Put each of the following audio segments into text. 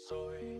Soy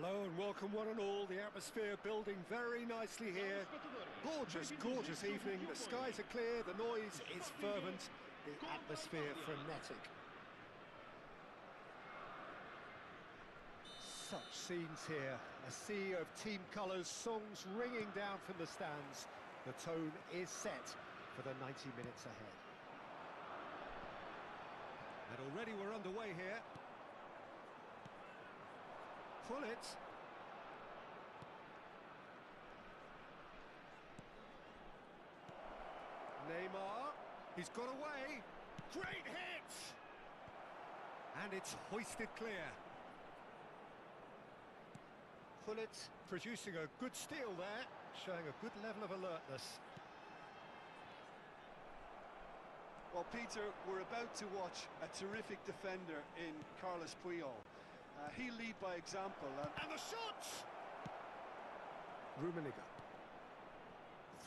Hello and welcome one and all. The atmosphere building very nicely here. Gorgeous, gorgeous evening. The skies are clear, the noise is fervent, the atmosphere frenetic. Such scenes here. A sea of team colours, songs ringing down from the stands. The tone is set for the 90 minutes ahead. And already we're underway here. Pullet. Neymar, he's got away. Great hit! And it's hoisted clear. Pullet producing a good steal there, showing a good level of alertness. Well, Peter, we're about to watch a terrific defender in Carlos Puyol. He'll lead by example. And the shot! Rummenigge.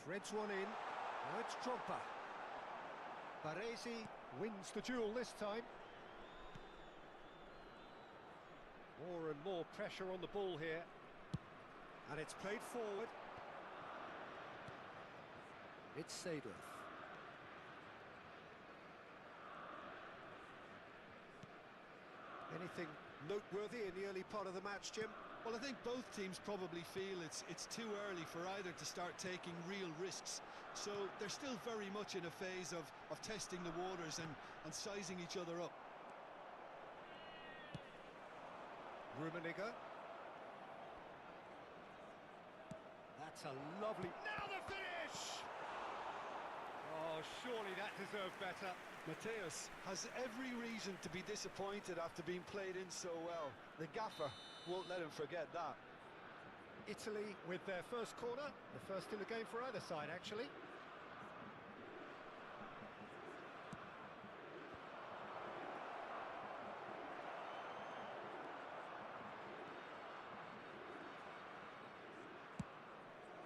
Threads one in. Now it's Drogba. Baresi wins the duel this time. More and more pressure on the ball here. And it's played forward. It's Seedorf. Anything noteworthy in the early part of the match, Jim? Well, I think both teams probably feel it's too early for either to start taking real risks. So they're still very much in a phase of testing the waters and sizing each other up. Rummenigge. That's a lovely... Now the finish! Oh, surely that deserved better. Mateus has every reason to be disappointed after being played in so well. The gaffer won't let him forget that. Italy with their first corner, the first in the game for either side, actually.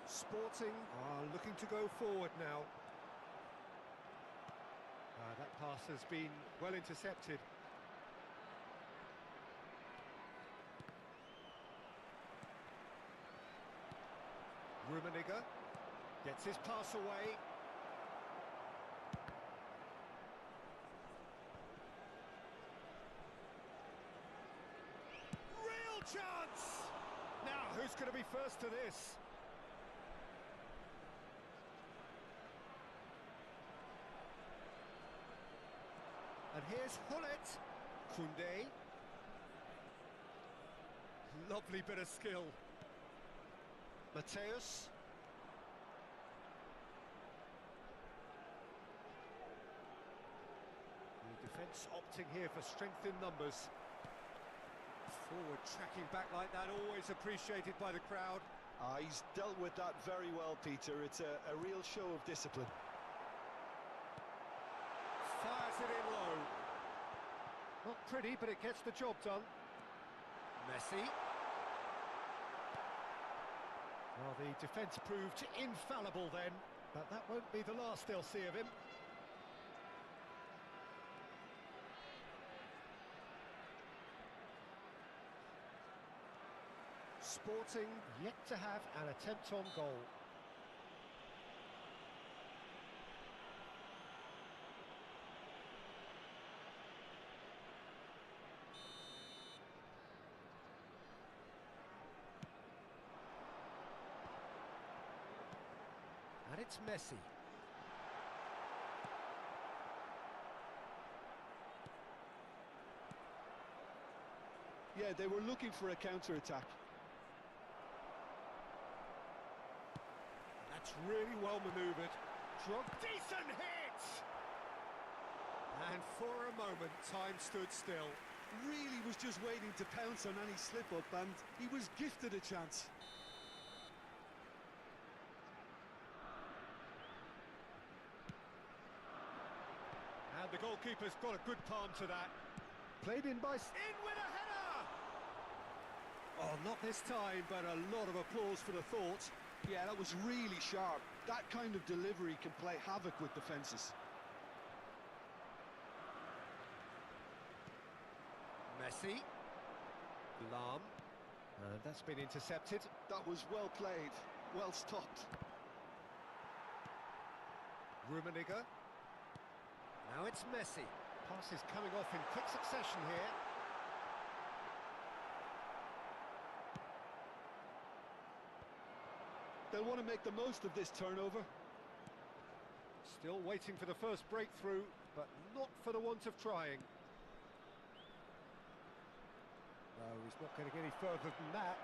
Sporting are looking to go forward now. That pass has been well intercepted. Rummenigge gets his pass away. Real chance! Now, who's going to be first to this? And here's Hullet. Koundé. Lovely bit of skill. Mateus. The defence opting here for strength in numbers. Forward tracking back like that, always appreciated by the crowd. He's dealt with that very well, Peter. It's a real show of discipline. Fires it in low. Not pretty, but it gets the job done. Messi. Well, the defence proved infallible then, but that won't be the last they'll see of him. Sporting yet to have an attempt on goal. And it's Messi. Yeah, they were looking for a counter-attack. That's really well manoeuvred. Decent hit! And for a moment, time stood still. Really was just waiting to pounce on any slip-up, and he was gifted a chance. And the goalkeeper's got a good palm to that. Played in by... In with a header! Oh, not this time, but a lot of applause for the thought. Yeah, that was really sharp. That kind of delivery can play havoc with defences. Messi. Lahm. And that's been intercepted. That was well played, well stopped. Rummenigge. Now it's Messi. Pass is coming off in quick succession here. They'll want to make the most of this turnover. Still waiting for the first breakthrough, but not for the want of trying. No, he's not going to get any further than that.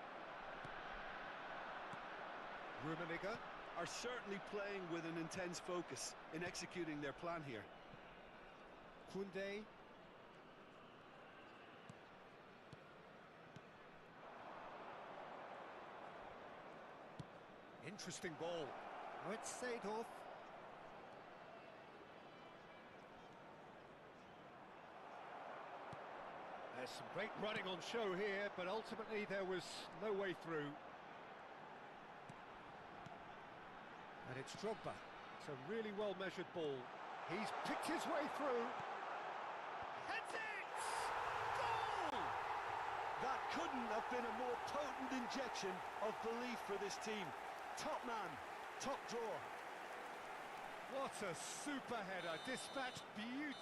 Rummenigge are certainly playing with an intense focus in executing their plan here. Koundé. Interesting ball. Oh, it's Seedorf. There's some great running on show here, but ultimately there was no way through. And it's Drogba. It's a really well-measured ball. He's picked his way through. Heads it! Goal! That couldn't have been a more potent injection of belief for this team. Top man, top draw. What a super header, dispatched beautifully.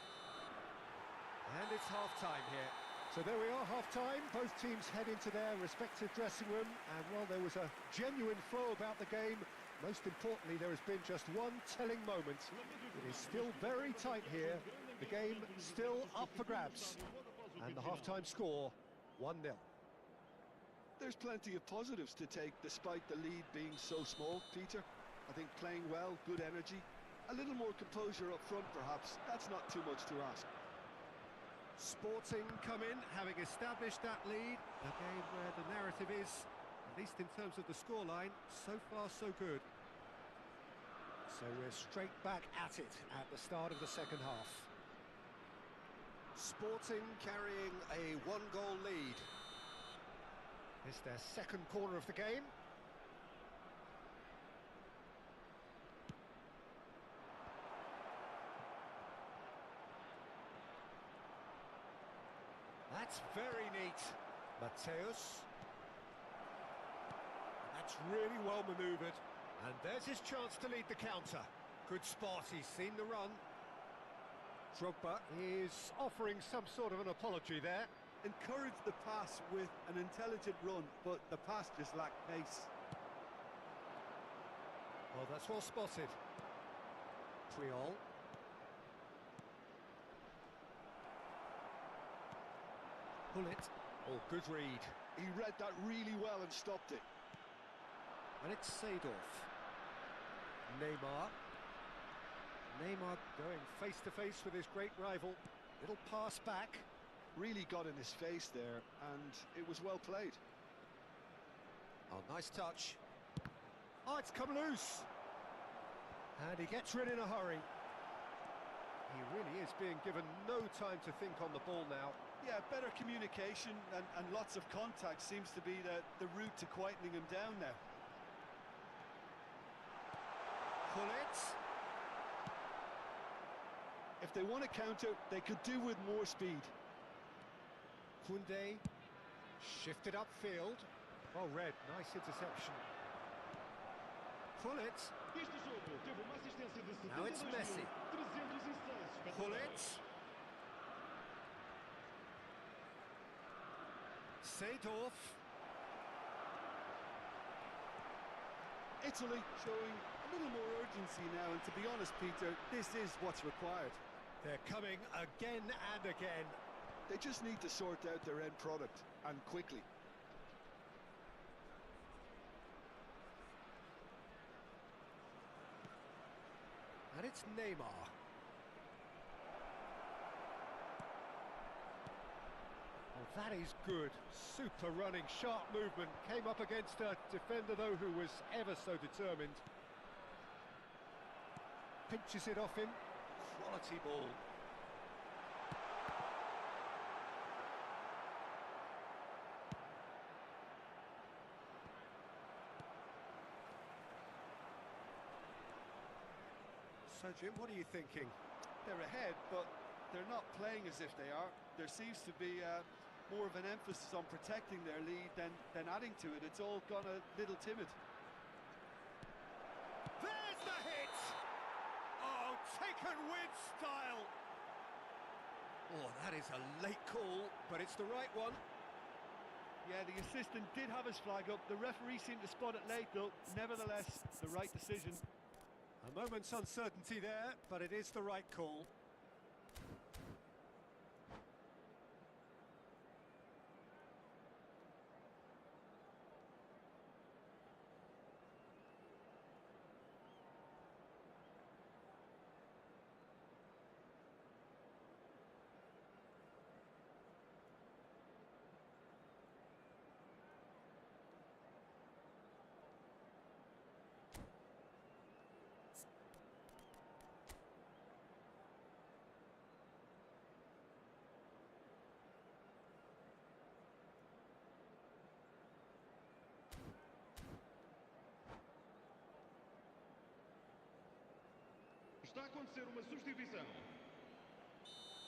And it's half-time here. So there we are, half-time. Both teams head into their respective dressing room, and while there was a genuine flow about the game, most importantly, there has been just one telling moment. It is still very tight here. The game still up for grabs. And the half-time score, 1-0. There's plenty of positives to take despite the lead being so small, Peter. I think playing well, good energy, a little more composure up front perhaps. That's not too much to ask. Sporting come in, having established that lead. A game where the narrative is, at least in terms of the scoreline, so far so good. So we're straight back at it at the start of the second half. Sporting carrying a one-goal lead. It's their second corner of the game. That's very neat. Mateus. That's really well manoeuvred. And there's his chance to lead the counter. Good spot, he's seen the run. Drogba is offering some sort of an apology there. Encouraged the pass with an intelligent run, but the pass just lacked pace. Well, that's well spotted. Puyol. Pull it. Oh, good read. He read that really well and stopped it. And it's Seedorf. Neymar. Neymar going face-to-face with his great rival. Little pass back. Really got in his face there, and it was well played. Oh, nice touch. Oh, it's come loose. And he gets rid in a hurry. He really is being given no time to think on the ball now. Yeah, better communication and lots of contact seems to be the route to quietening him down now. Pull it. If they want to counter, they could do with more speed. Koundé shifted upfield. Well read, nice interception. Pull it. Now it's Messi. Pull it. Seedorf. Italy showing a little more urgency now, and to be honest, Peter, this is what's required. They're coming again and again. They just need to sort out their end product, and quickly. And it's Neymar. Oh, that is good. Super running, sharp movement. Came up against a defender, though, who was ever so determined. Pinches it off him. Quality ball. So, Jim, what are you thinking? They're ahead, but they're not playing as if they are. There seems to be more of an emphasis on protecting their lead than adding to it. It's all gone a little timid. There's the hit! Oh, taken with style! Oh, that is a late call, but it's the right one. Yeah, the assistant did have his flag up. The referee seemed to spot it late, though. Nevertheless, the right decision. A moment's uncertainty there, but it is the right call. Está a acontecer uma substituição.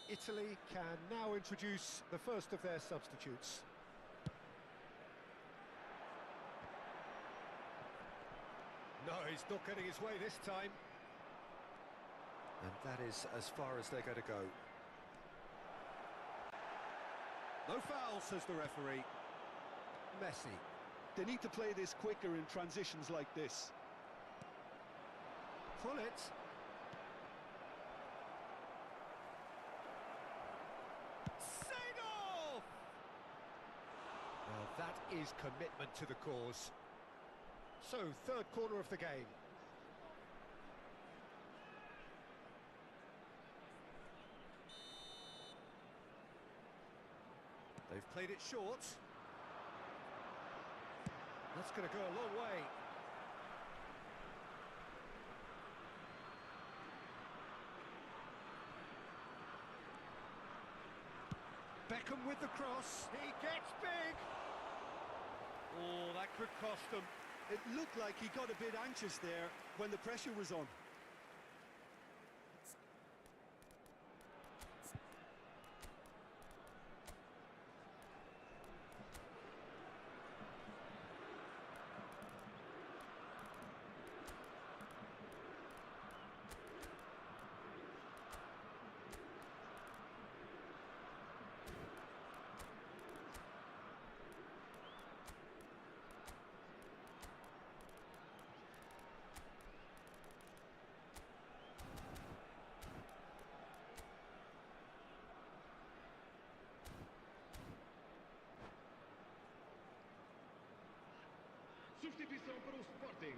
Italy can now introduce the first of their substitutes. No, he's not getting his way this time. And that is as far as they're going to go. No foul, says the referee. Messi. They need to play this quicker in transitions like this. Pull it. Seedorf! Well, that is commitment to the cause. So, third corner of the game. They've played it short. That's going to go a long way. Beckham with the cross. He gets big. Oh, that could cost them. It looked like he got a bit anxious there when the pressure was on. Substituição para o Sporting.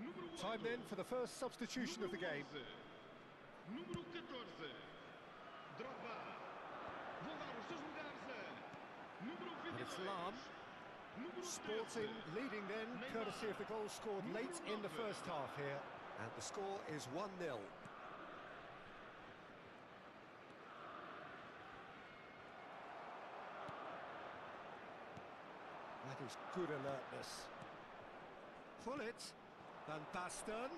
Número 8. Time then for the first substitution of the game. Número 14. Drogba. Vou dar os seus lugares a número 22. And it's Lahm. Número 13. Sporting leading then, courtesy of the goal scored late in the first half here. And the score is 1-0. That is good alertness. Gullit, Van Basten.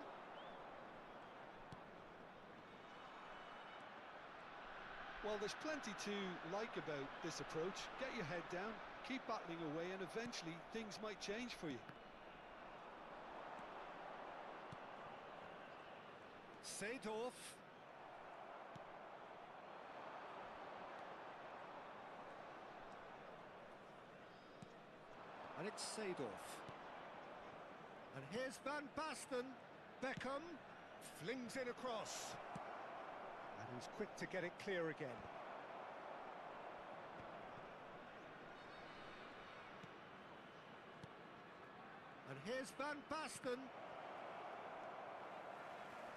Well, there's plenty to like about this approach. Get your head down, keep battling away, and eventually things might change for you. Seedorf. And it's Seedorf. And here's Van Basten. Beckham flings it across. And he's quick to get it clear again. And here's Van Basten.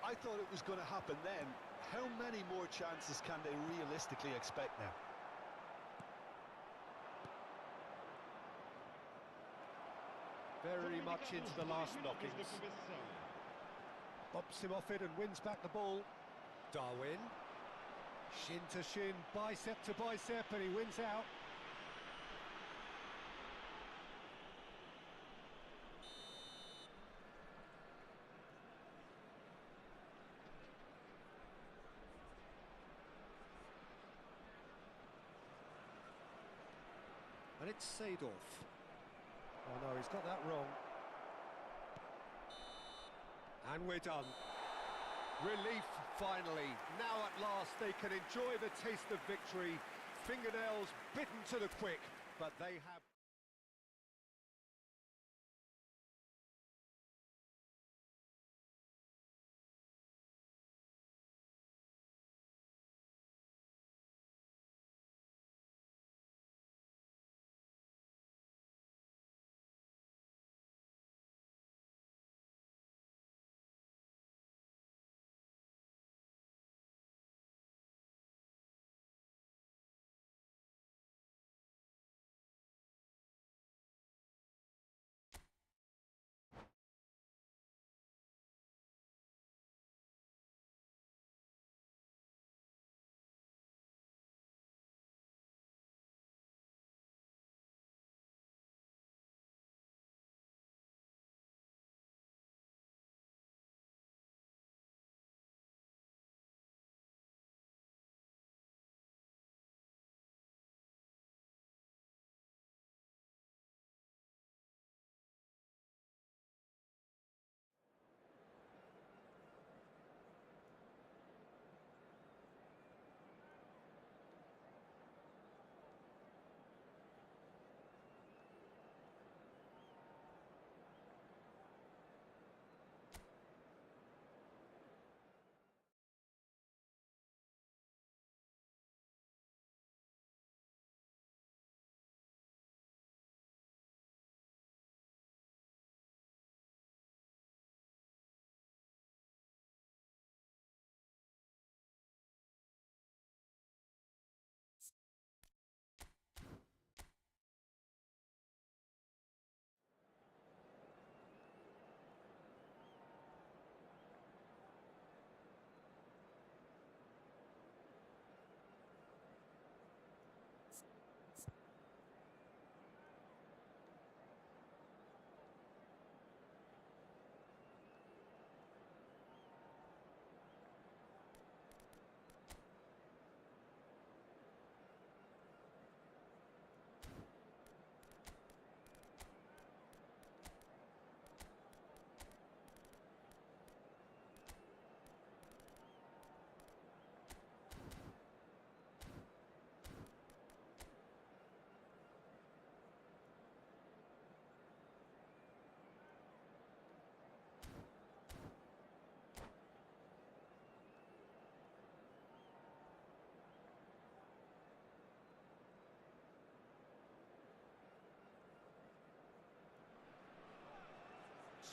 I thought it was going to happen then. How many more chances can they realistically expect now? Very much into the last knockings. Bumps him off it and wins back the ball. Darwin. Shin to shin, bicep to bicep, and he wins out. And it's Seedorf. Oh no, he's got that wrong. And we're done. Relief, finally. Now at last they can enjoy the taste of victory. Fingernails bitten to the quick, but they have...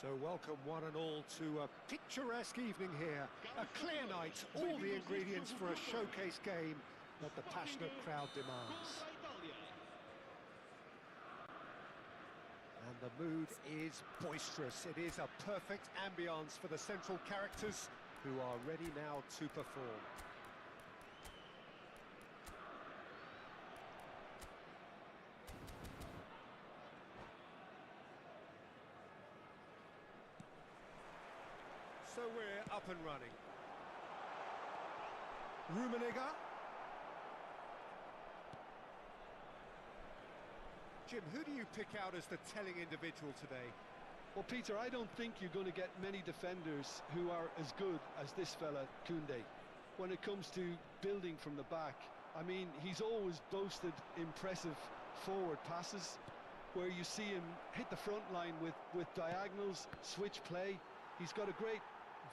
So welcome one and all to a picturesque evening here. A clear night, all the ingredients for a showcase game that the passionate crowd demands. And the mood is boisterous. It is a perfect ambience for the central characters who are ready now to perform. So we're up and running. Rummenigge. Jim, who do you pick out as the telling individual today? Well, Peter, I don't think you're going to get many defenders who are as good as this fella, Koundé. When it comes to building from the back, I mean, he's always boasted impressive forward passes where you see him hit the front line with diagonals, switch play. He's got a great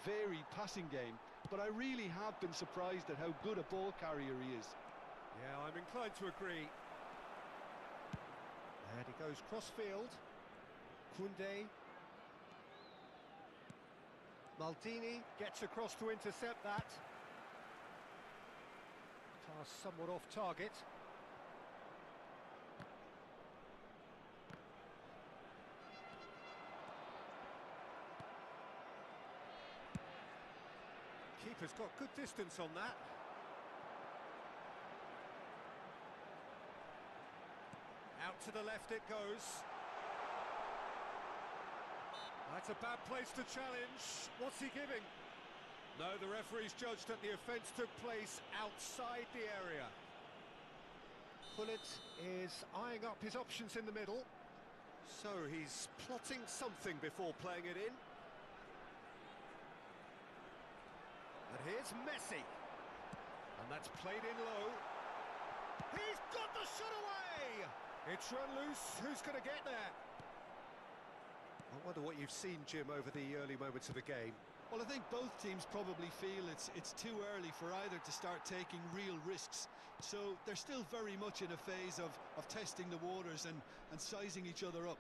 varied passing game, but I really have been surprised at how good a ball carrier he is. Yeah, I'm inclined to agree. And he goes cross-field. Koundé. Maldini gets across to intercept that. Pass somewhat off target. Keeper's got good distance on that. Out to the left it goes. That's a bad place to challenge. What's he giving? No, the referee's judged that the offence took place outside the area. Gullit is eyeing up his options in the middle. So he's plotting something before playing it in. And here's Messi. And that's played in low. He's got the shot away! It's run loose. Who's going to get there? I wonder what you've seen, Jim, over the early moments of the game. Well, I think both teams probably feel it's too early for either to start taking real risks. So they're still very much in a phase of testing the waters and sizing each other up.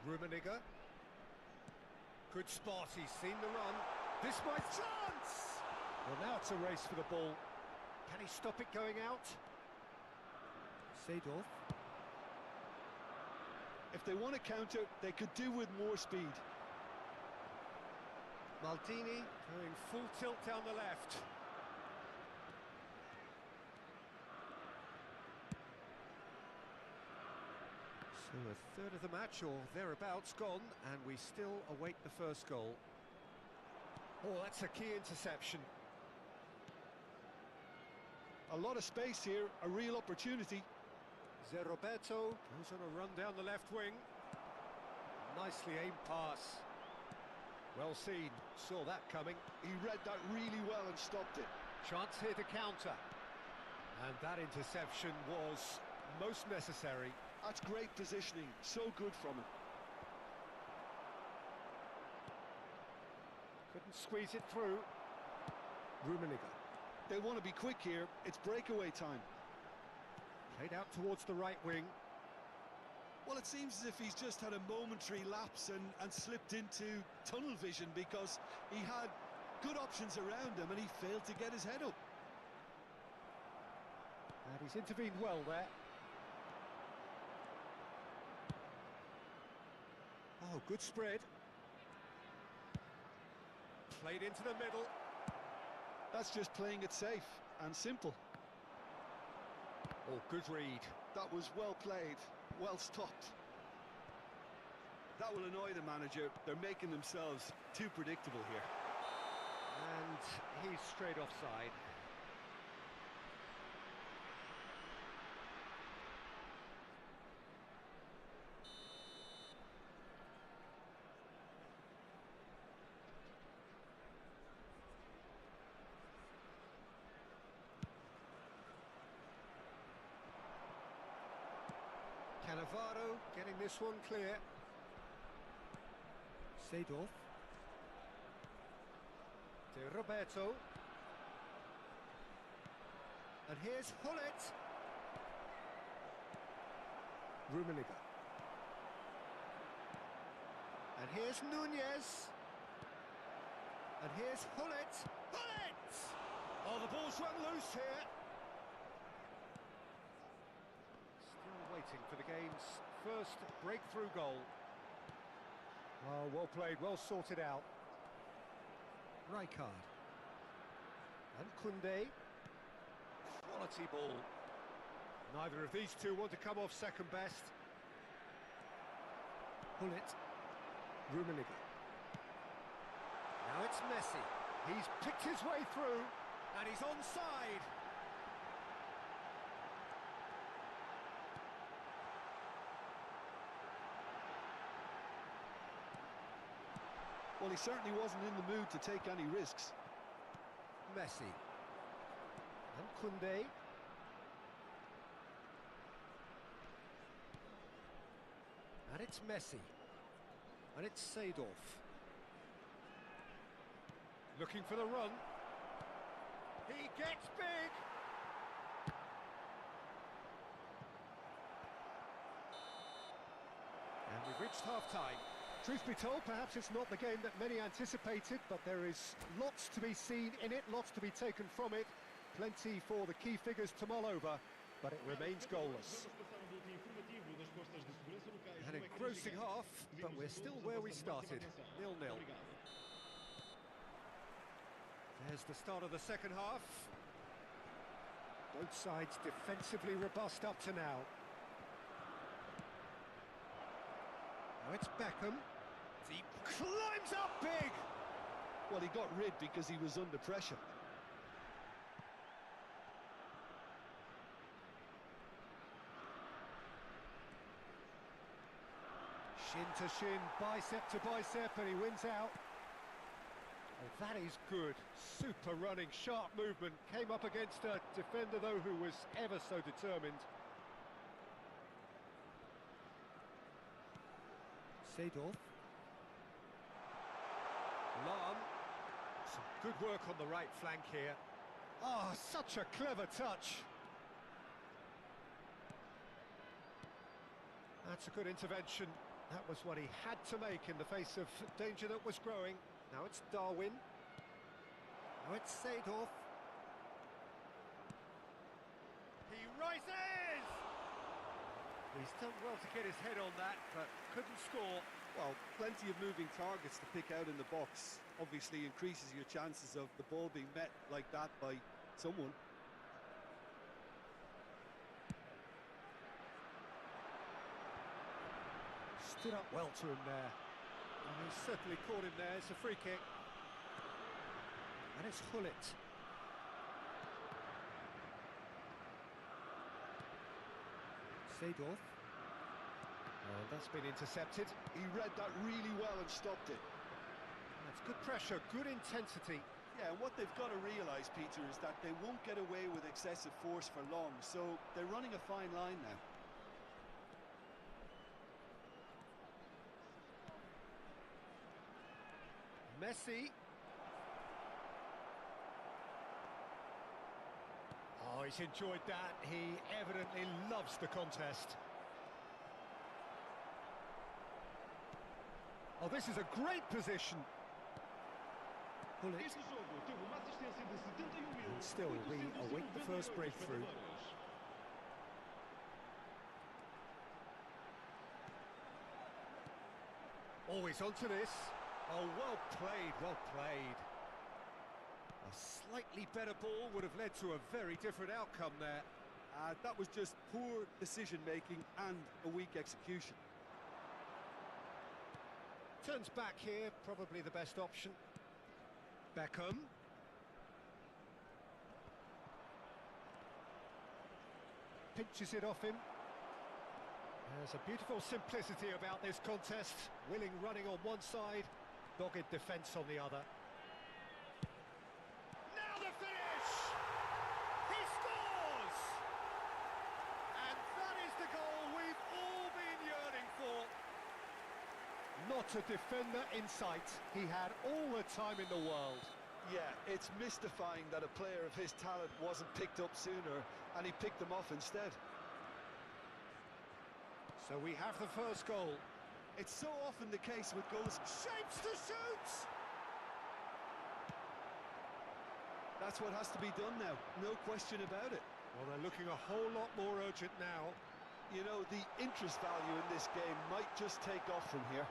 Rummenigge. Good spot, he's seen the run. This might chance! Well, now it's a race for the ball. Can he stop it going out? Seedorf. If they want to counter, they could do with more speed. Maldini going full tilt down the left. So a third of the match, or thereabouts, gone, and we still await the first goal. Oh, that's a key interception. A lot of space here, a real opportunity. Zé Roberto goes on a run down the left wing. Nicely aimed pass. Well seen, saw that coming. He read that really well and stopped it. Chance here to counter. And that interception was most necessary. That's great positioning, so good from him. Couldn't squeeze it through. Rummenigge. They want to be quick here, it's breakaway time. Played out towards the right wing. Well, it seems as if he's just had a momentary lapse and slipped into tunnel vision because he had good options around him and he failed to get his head up. And he's intervened well there. Oh, good spread. Played into the middle. That's just playing it safe and simple. Oh, good read. That was well played, well stopped. That will annoy the manager. They're making themselves too predictable here. And he's straight offside. Cannavaro getting this one clear. Seedorf. De Roberto. And here's Gullit. Rummenigge. And here's Nunez. And here's Hullet. Hullet! Oh, the ball's run loose here. Still waiting for the game's first breakthrough goal. Oh, well played, well sorted out. Rijkaard. And Koundé. Quality ball. Neither of these two want to come off second best. Hullet. Rummenigge. Now it's Messi. He's picked his way through, and he's onside. Well, he certainly wasn't in the mood to take any risks. Messi. And Koundé. And it's Messi. And it's Seedorf. Looking for the run. He gets big! And we've reached half-time. Truth be told, perhaps it's not the game that many anticipated, but there is lots to be seen in it, lots to be taken from it. Plenty for the key figures to mull over, but it remains goalless. An engrossing half, but we're still where we started, 0-0. There's the start of the second half. Both sides defensively robust up to now. Now it's Beckham. He climbs up big! Well, he got rid because he was under pressure. Shin to shin, bicep to bicep, and he wins out. Oh, that is good. Super running, sharp movement. Came up against a defender, though, who was ever so determined. Seedorf. Lahm. Some good work on the right flank here. Oh, such a clever touch. That's a good intervention. That was what he had to make in the face of danger that was growing. Now it's Darwin. Now it's Seedorf. He rises! He's done well to get his head on that, but couldn't score. Well, plenty of moving targets to pick out in the box. Obviously increases your chances of the ball being met like that by someone. Stood up well to him there. And he certainly caught him there. It's a free kick. And it's Hullet. Seedorf. Oh, that's been intercepted. He read that really well and stopped it. That's good pressure, good intensity. Yeah, and what they've got to realise, Peter, is that they won't get away with excessive force for long, so they're running a fine line now. Messi. Oh, he's enjoyed that. He evidently loves the contest. Oh, this is a great position. Hullet. And still, we await the first breakthrough. Always onto this. Oh, well played, well played. A slightly better ball would have led to a very different outcome there. That was just poor decision-making and a weak execution. Turns back here, probably the best option. Beckham. Pinches it off him. There's a beautiful simplicity about this contest. Willing running on one side, dogged defence on the other. Now the finish! He scores! And that is the goal we've all been yearning for. Not a defender in sight. He had all the time in the world. Yeah, it's mystifying that a player of his talent wasn't picked up sooner, and he picked them off instead. So we have the first goal. It's so often the case with goals. Shapes to shoot! That's what has to be done now, no question about it. Well, they're looking a whole lot more urgent now. You know, the interest value in this game might just take off from here.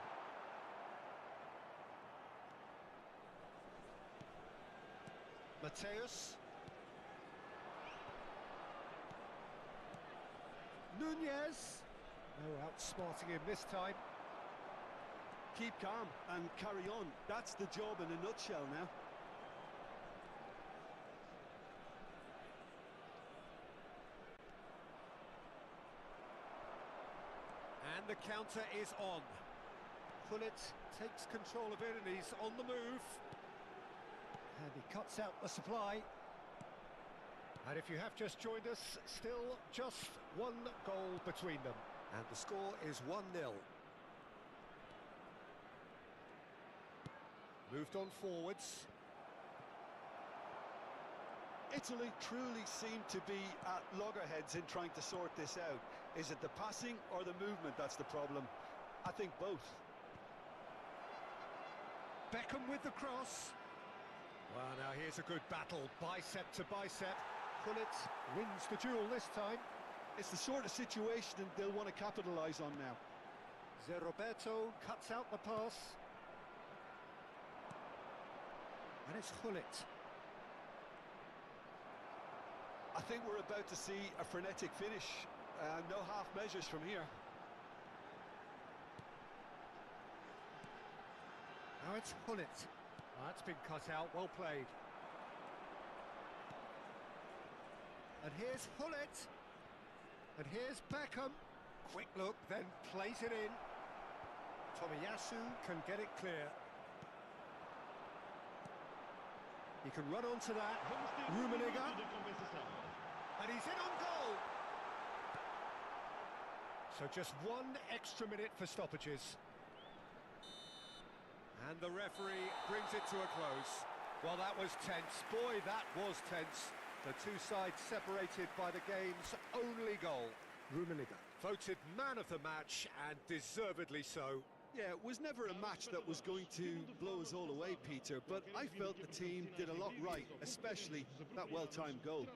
Mateus. Nunez. No outsmarting him this time. Keep calm and carry on. That's the job in a nutshell now. And the counter is on. Gullit takes control of it and he's on the move. And he cuts out the supply. And if you have just joined us, still just one goal between them. And the score is 1-0. Moved on forwards. Italy truly seem to be at loggerheads in trying to sort this out. Is it the passing or the movement that's the problem? I think both. Beckham with the cross. Well, now here's a good battle, bicep to bicep. Gullit wins the duel this time. It's the sort of situation they'll want to capitalise on now. Roberto cuts out the pass. And it's Gullit. I think we're about to see a frenetic finish. No half measures from here. Now it's Gullit. That's been cut out, well played. And here's Gullit. And here's Beckham. Quick look, then plays it in. Tomiyasu can get it clear. He can run onto that. Rummenigge. And he's in on goal. So just one extra minute for stoppages. And the referee brings it to a close. Well, that was tense. Boy, that was tense. The two sides separated by the game's only goal. Rummenigge voted man of the match, and deservedly so. Yeah, it was never a match that was going to blow us all away, Peter, but I felt the team did a lot right, especially that well-timed goal.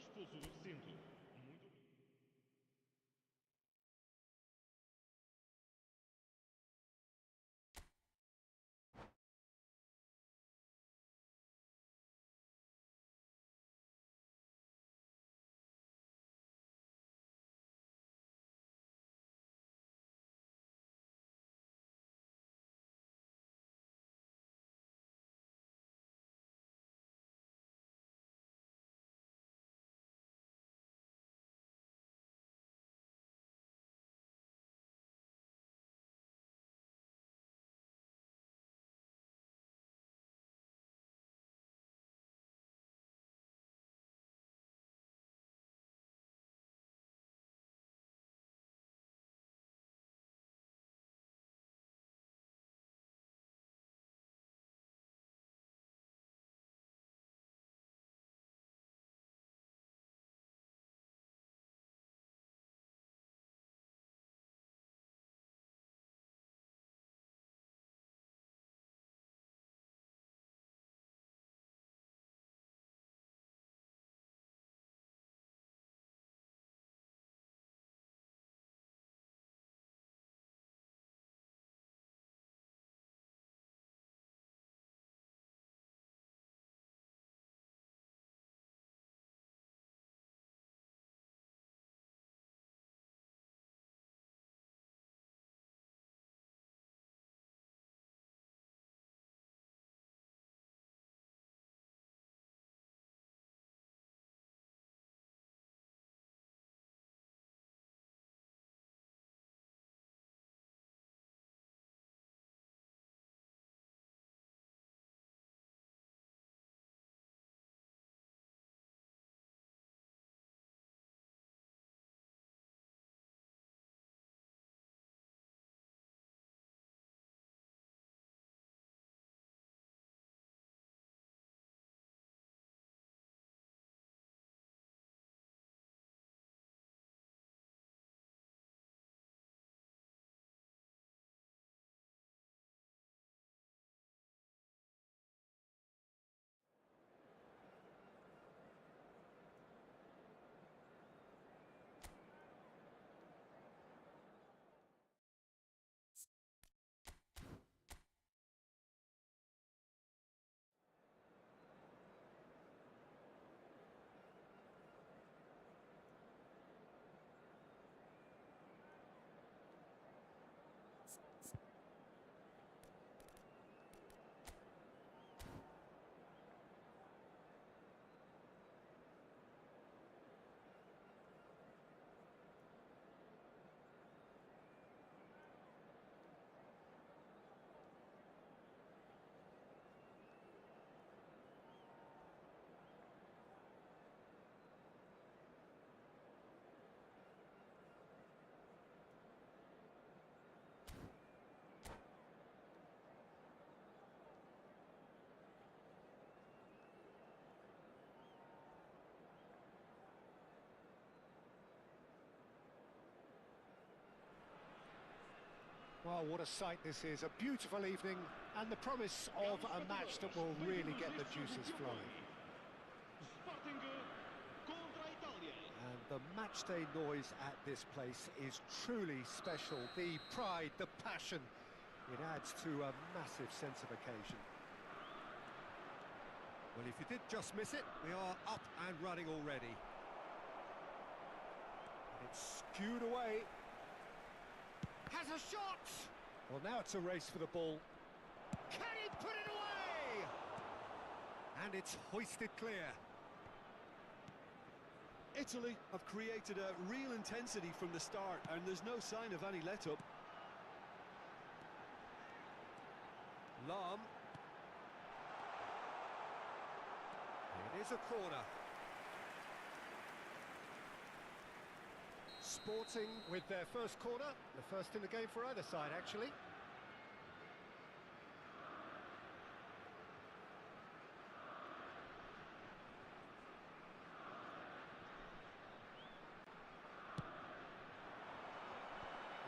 Oh, what a sight this is. A beautiful evening and the promise of a match that will really get the juices flowing. Sporting contra a Itália. And the matchday noise at this place is truly special. The pride, the passion, it adds to a massive sense of occasion. Well, if you did just miss it, we are up and running already. It's skewed away. Has a shot! Well, now it's a race for the ball. Can he put it away? And it's hoisted clear. Italy have created a real intensity from the start, and there's no sign of any let-up. Lahm. It is a corner. Sporting with their first corner, the first in the game for either side, actually.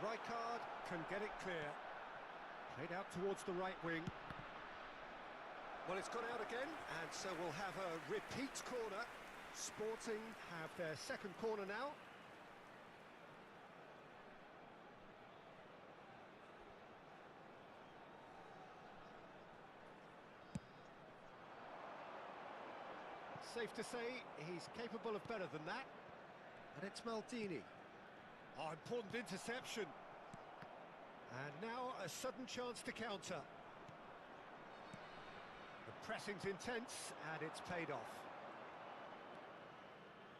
Rijkaard can get it clear. Played out towards the right wing. Well, it's gone out again, and so we'll have a repeat corner. Sporting have their second corner now. Safe to say he's capable of better than that. And it's Maldini. Oh, important interception. And now a sudden chance to counter. The pressing's intense and it's paid off.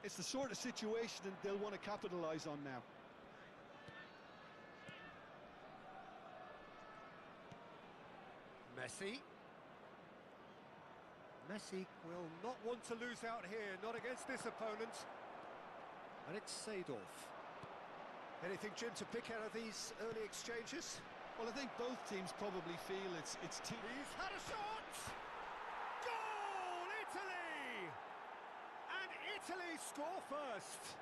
It's the sort of situation that they'll want to capitalise on now. Messi. Messi will not want to lose out here, not against this opponent. And it's Seedorf. Anything, Jim, to pick out of these early exchanges? Well, I think both teams probably feel it's too... He's had a shot! Goal, Italy! And Italy score first.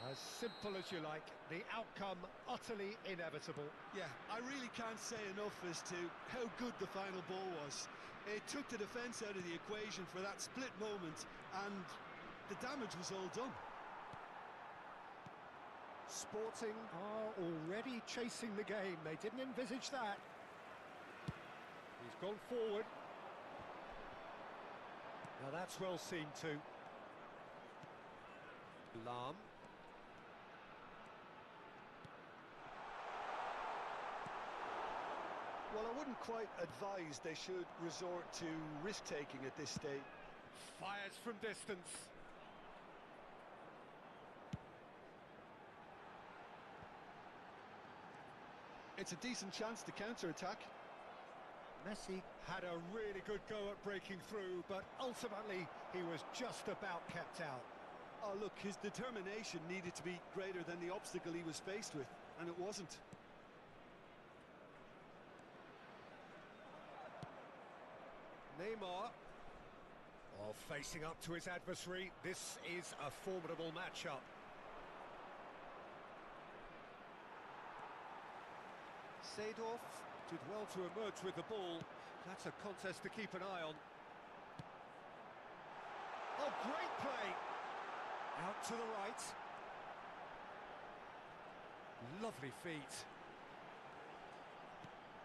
As simple as you like, the outcome utterly inevitable. Yeah, I really can't say enough as to how good the final ball was. It took the defence out of the equation for that split moment, and the damage was all done. Sporting are already chasing the game. They didn't envisage that. He's gone forward. Now that's well seen too. Lahm. Well, I wouldn't quite advise they should resort to risk-taking at this stage. Fires from distance. It's a decent chance to counter-attack. Messi had a really good go at breaking through, but ultimately he was just about kept out. Oh, look, his determination needed to be greater than the obstacle he was faced with, and it wasn't. Neymar. Oh, facing up to his adversary. This is a formidable matchup. Seedorf did well to emerge with the ball. That's a contest to keep an eye on. Oh, great play! Out to the right. Lovely feet.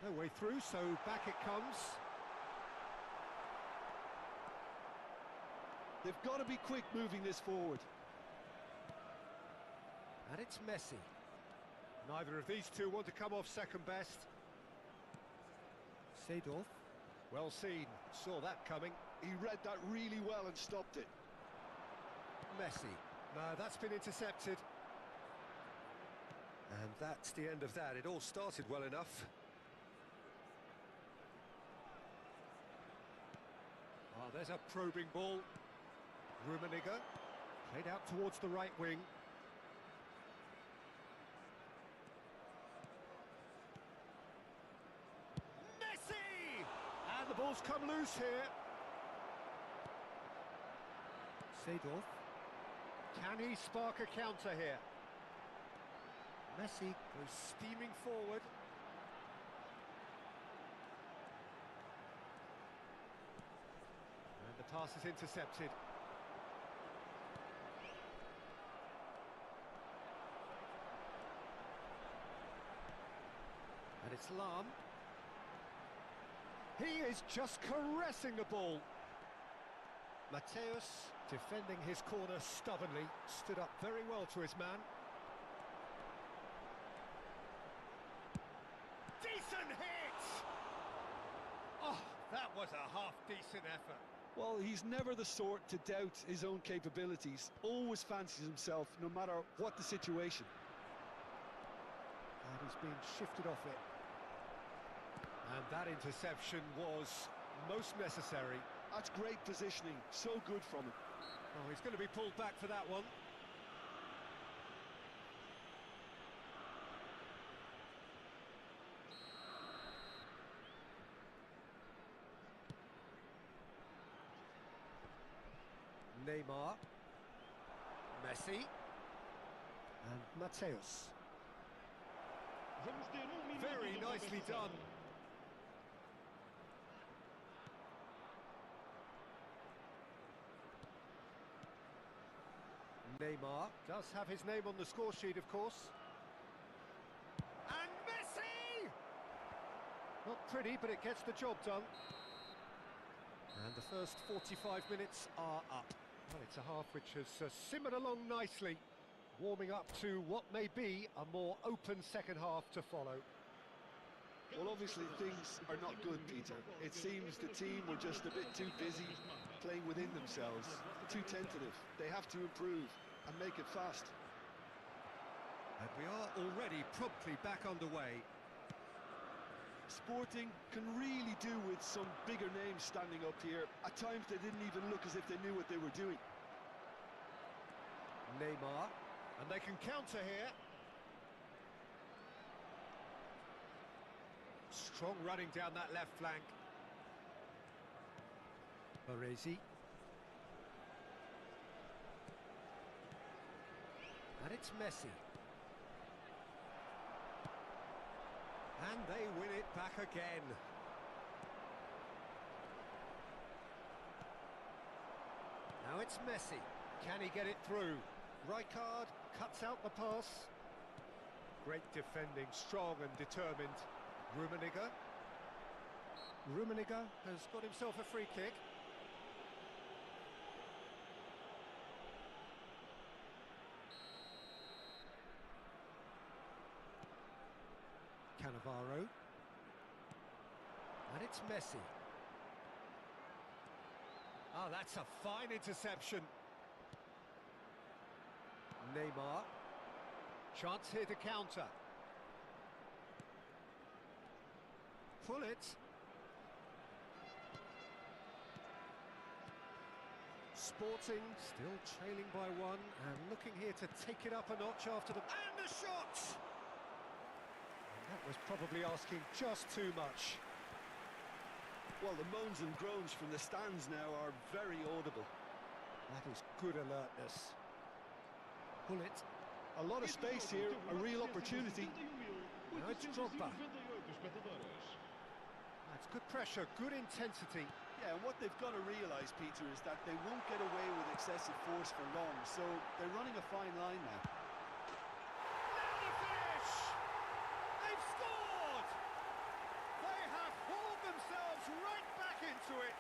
No way through, so back it comes. They've got to be quick moving this forward. And it's Messi. Neither of these two want to come off second best. Seedorf. Well seen. Saw that coming. He read that really well and stopped it. Messi. No, that's been intercepted. And that's the end of that. It all started well enough. Oh, there's a probing ball. Rummenigge. Played out towards the right wing. Messi! And the ball's come loose here. Seedorf. Can he spark a counter here? Messi goes steaming forward. And the pass is intercepted. And it's Lam. He is just caressing the ball. Mateus, defending his corner stubbornly, stood up very well to his man. Decent hit! Oh, that was a half-decent effort. Well, he's never the sort to doubt his own capabilities. Always fancies himself, no matter what the situation. And he's been shifted off it. And that interception was most necessary. That's great positioning, so good from him. Oh, he's going to be pulled back for that one. Neymar. Messi. And Mateus. Vamos ter minuto Very de nicely compensação. done. Neymar does have his name on the score sheet, of course. And Messi! Not pretty, but it gets the job done. And the first 45 minutes are up. Well, it's a half which has simmered along nicely, warming up to what may be a more open second half to follow. Well, obviously things are not good, Peter. It seems the team were just a bit too busy playing within themselves, too tentative. They have to improve and make it fast. And we are already promptly back underway. Sporting can really do with some bigger names standing up here. At times they didn't even look as if they knew what they were doing. Neymar, and they can counter here. Strong running down that left flank. Baresi. And it's Messi. And they win it back again. Now it's Messi. Can he get it through? Rijkaard cuts out the pass. Great defending, strong and determined. Rummenigge. Rummenigge has got himself a free kick. Cannavaro. And it's Messi. Ah, that's a fine interception. Neymar. Chance here to counter. Pull it. Sporting still trailing by one and looking here to take it up a notch after the... And the shot! And that was probably asking just too much. Well, the moans and groans from the stands now are very audible. That is good alertness. Pull it. A lot of space here, a real opportunity. Now it's Drogba. That's good pressure, good intensity. Yeah, and what they've got to realise, Peter, is that they won't get away with excessive force for long, so they're running a fine line now. Now the finish! They've scored! They have hauled themselves right back into it.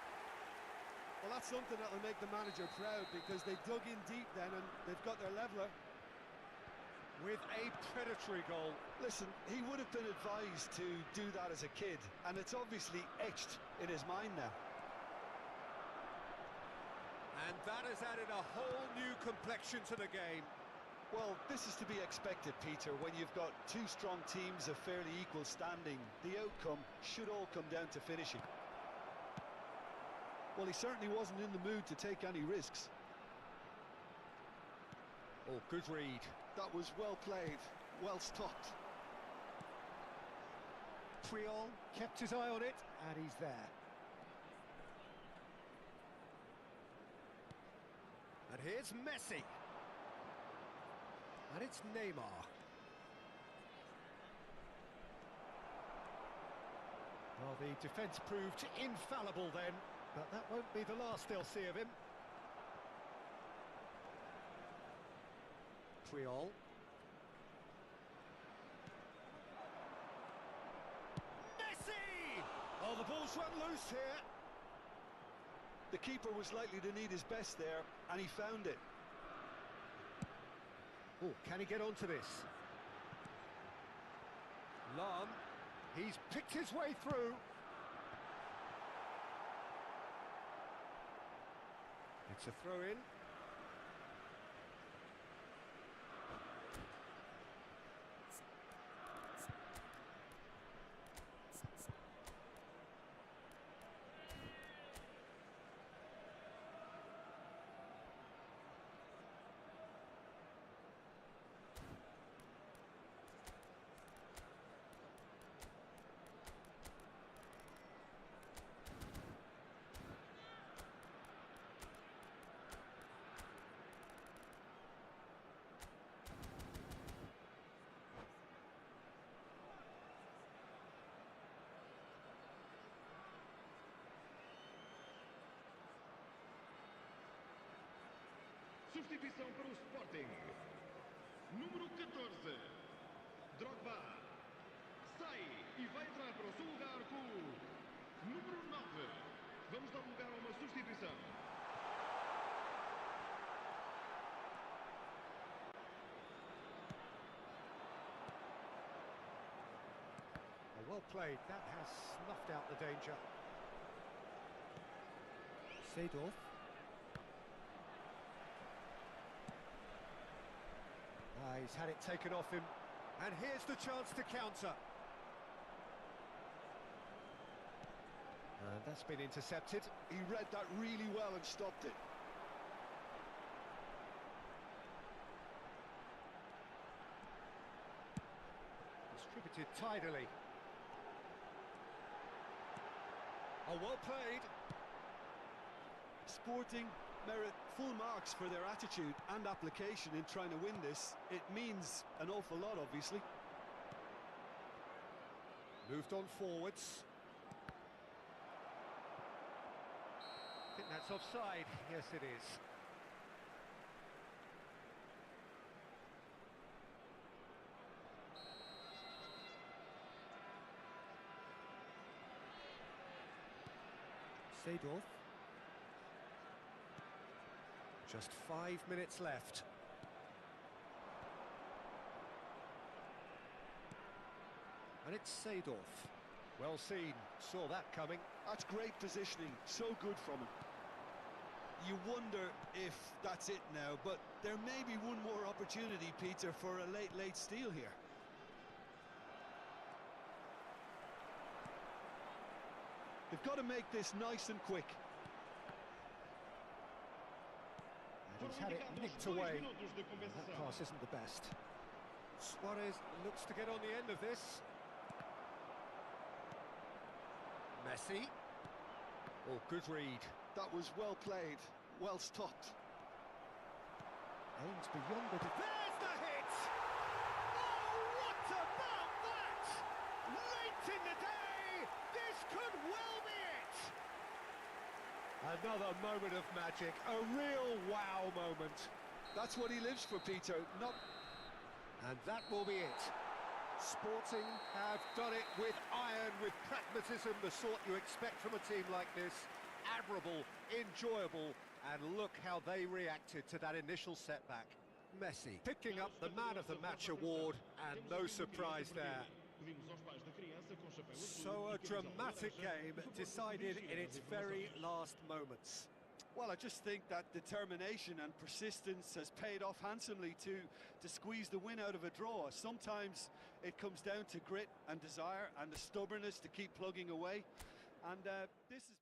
Well, that's something that'll make the manager proud, because they dug in deep then and they've got their leveller. With a predatory goal. Listen, he would have been advised to do that as a kid, and it's obviously etched in his mind now. And that has added a whole new complexion to the game. Well, this is to be expected, Peter, when you've got two strong teams of fairly equal standing. The outcome should all come down to finishing. Well, he certainly wasn't in the mood to take any risks. Oh, good read. That was well played, well stopped. Puyol kept his eye on it, and he's there. And here's Messi. And it's Neymar. Well, the defence proved infallible then, but that won't be the last they'll see of him. Puyol. Messi! Oh, the ball's run loose here. The keeper was likely to need his best there, and he found it. Oh, can he get onto this? Lahm, he's picked his way through. It's a throw-in. Substituição para o Sporting. Número 14. Drogba. Sai e vai entrar para o seu lugar com o número 9. Vamos dar lugar a uma substituição. Well played, that has snuffed out the danger. Seedorf. He's had it taken off him, and here's the chance to counter. And that's been intercepted. He read that really well and stopped it. Distributed tidily. Oh, well played. Sporting merit full marks for their attitude and application in trying to win this. It means an awful lot, obviously. Moved on forwards. I think that's offside. Yes, it is. Seedorf. Just 5 minutes left. And it's Seedorf. Well seen, saw that coming. That's great positioning, so good from him. You wonder if that's it now, but there may be one more opportunity, Peter, for a late steal here. They've got to make this nice and quick. And he's had it nicked away. That pass isn't the best. Suarez looks to get on the end of this. Messi. Oh, good read. That was well played, well stopped. Aims beyond the... There's the hit! Oh, what about that? Late in the day, this could well be it! Another moment of magic, a real wow moment. That's what he lives for, Peter, not... And that will be it. Sporting have done it with iron, with pragmatism, the sort you expect from a team like this. Admirable, enjoyable, and look how they reacted to that initial setback. Messi picking up the Man of the Match award, and no surprise there. So a dramatic game decided in its very last moments. Well, I just think that determination and persistence has paid off handsomely to squeeze the win out of a draw. Sometimes it comes down to grit and desire and the stubbornness to keep plugging away. And this is...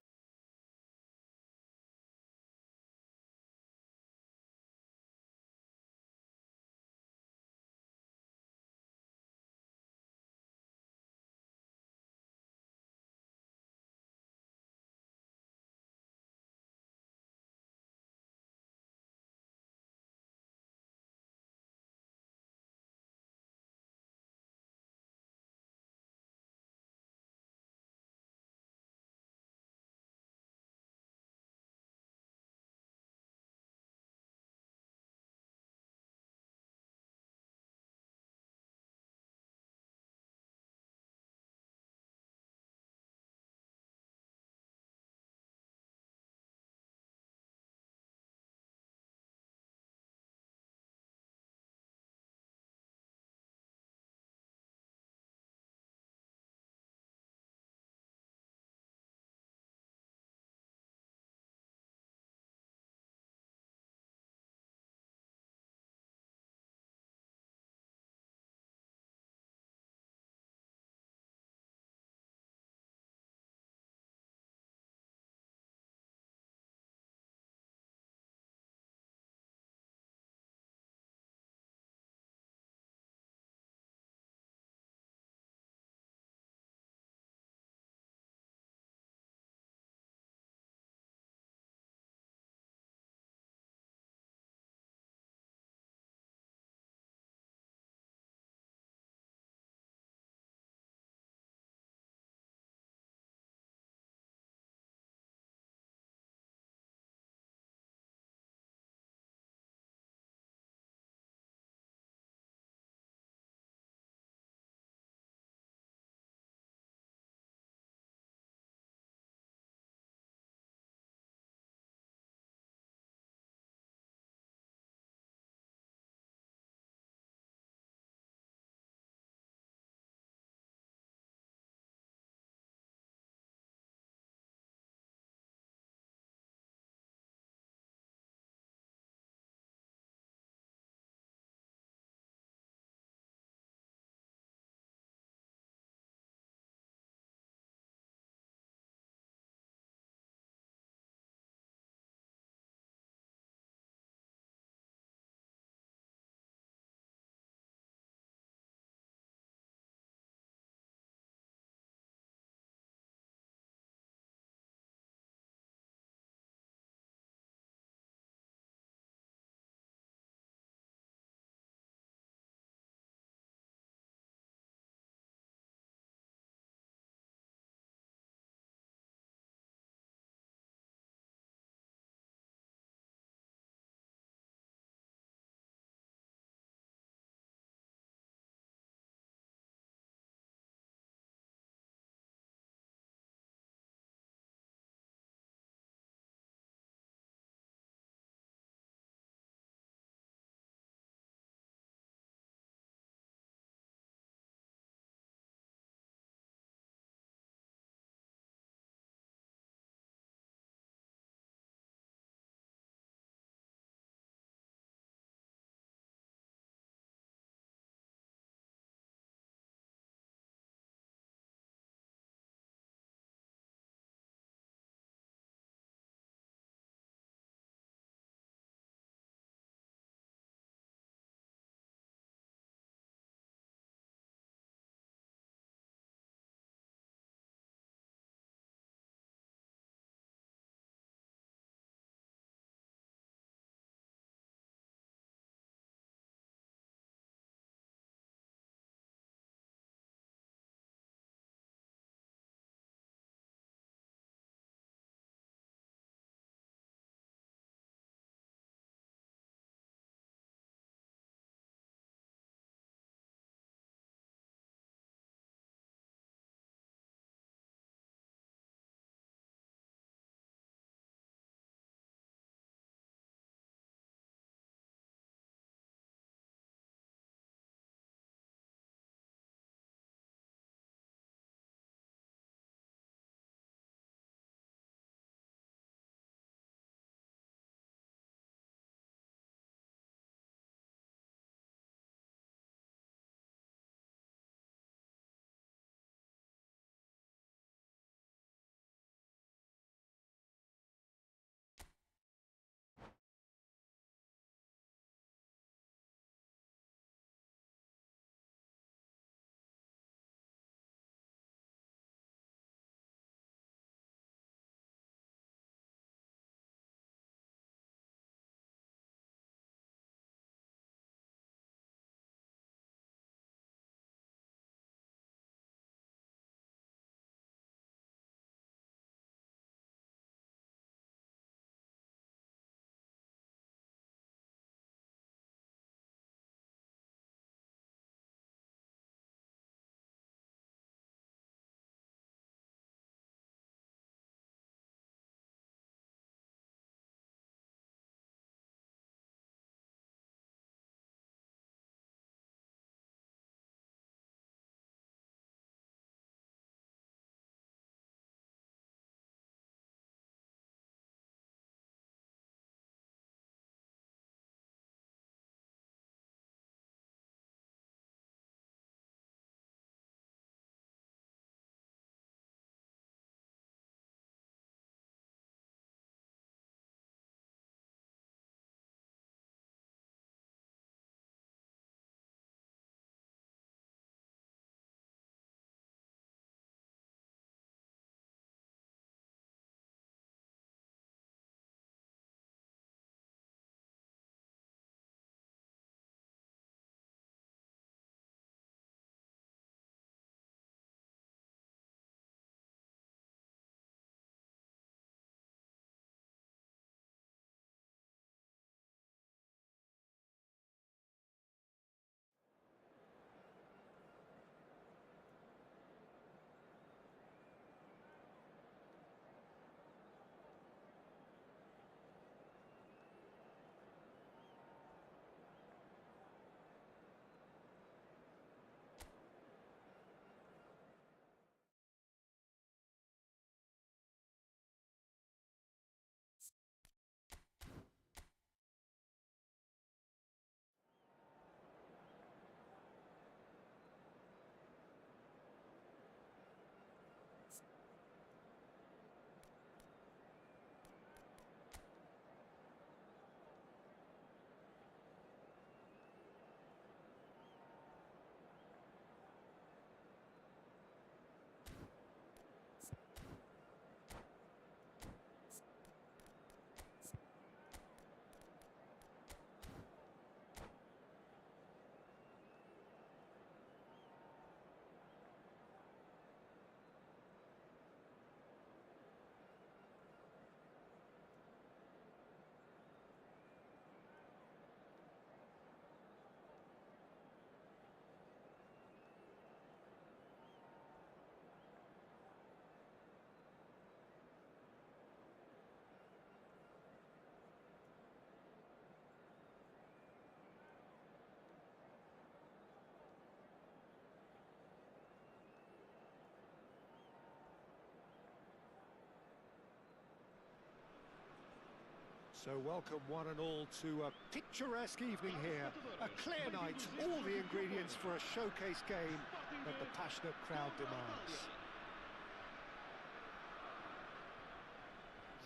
So welcome one and all to a picturesque evening here. A clear night, all the ingredients for a showcase game that the passionate crowd demands.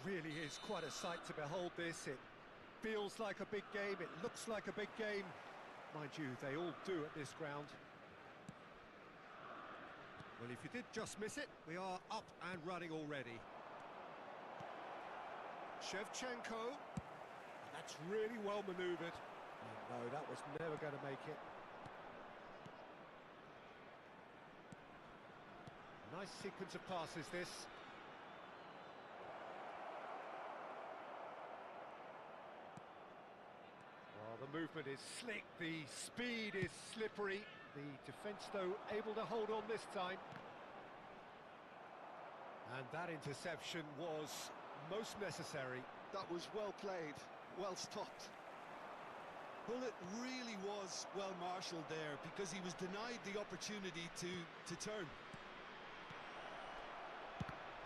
Really is quite a sight to behold this. It feels like a big game, it looks like a big game. Mind you, they all do at this ground. Well, if you did just miss it, we are up and running already. Shevchenko. That's really well manoeuvred. No, that was never going to make it. Nice sequence of passes, this. Well, the movement is slick, the speed is slippery. The defence, though, able to hold on this time. And that interception was most necessary. That was well played, well stopped. Bullet really was well marshalled there because he was denied the opportunity to turn.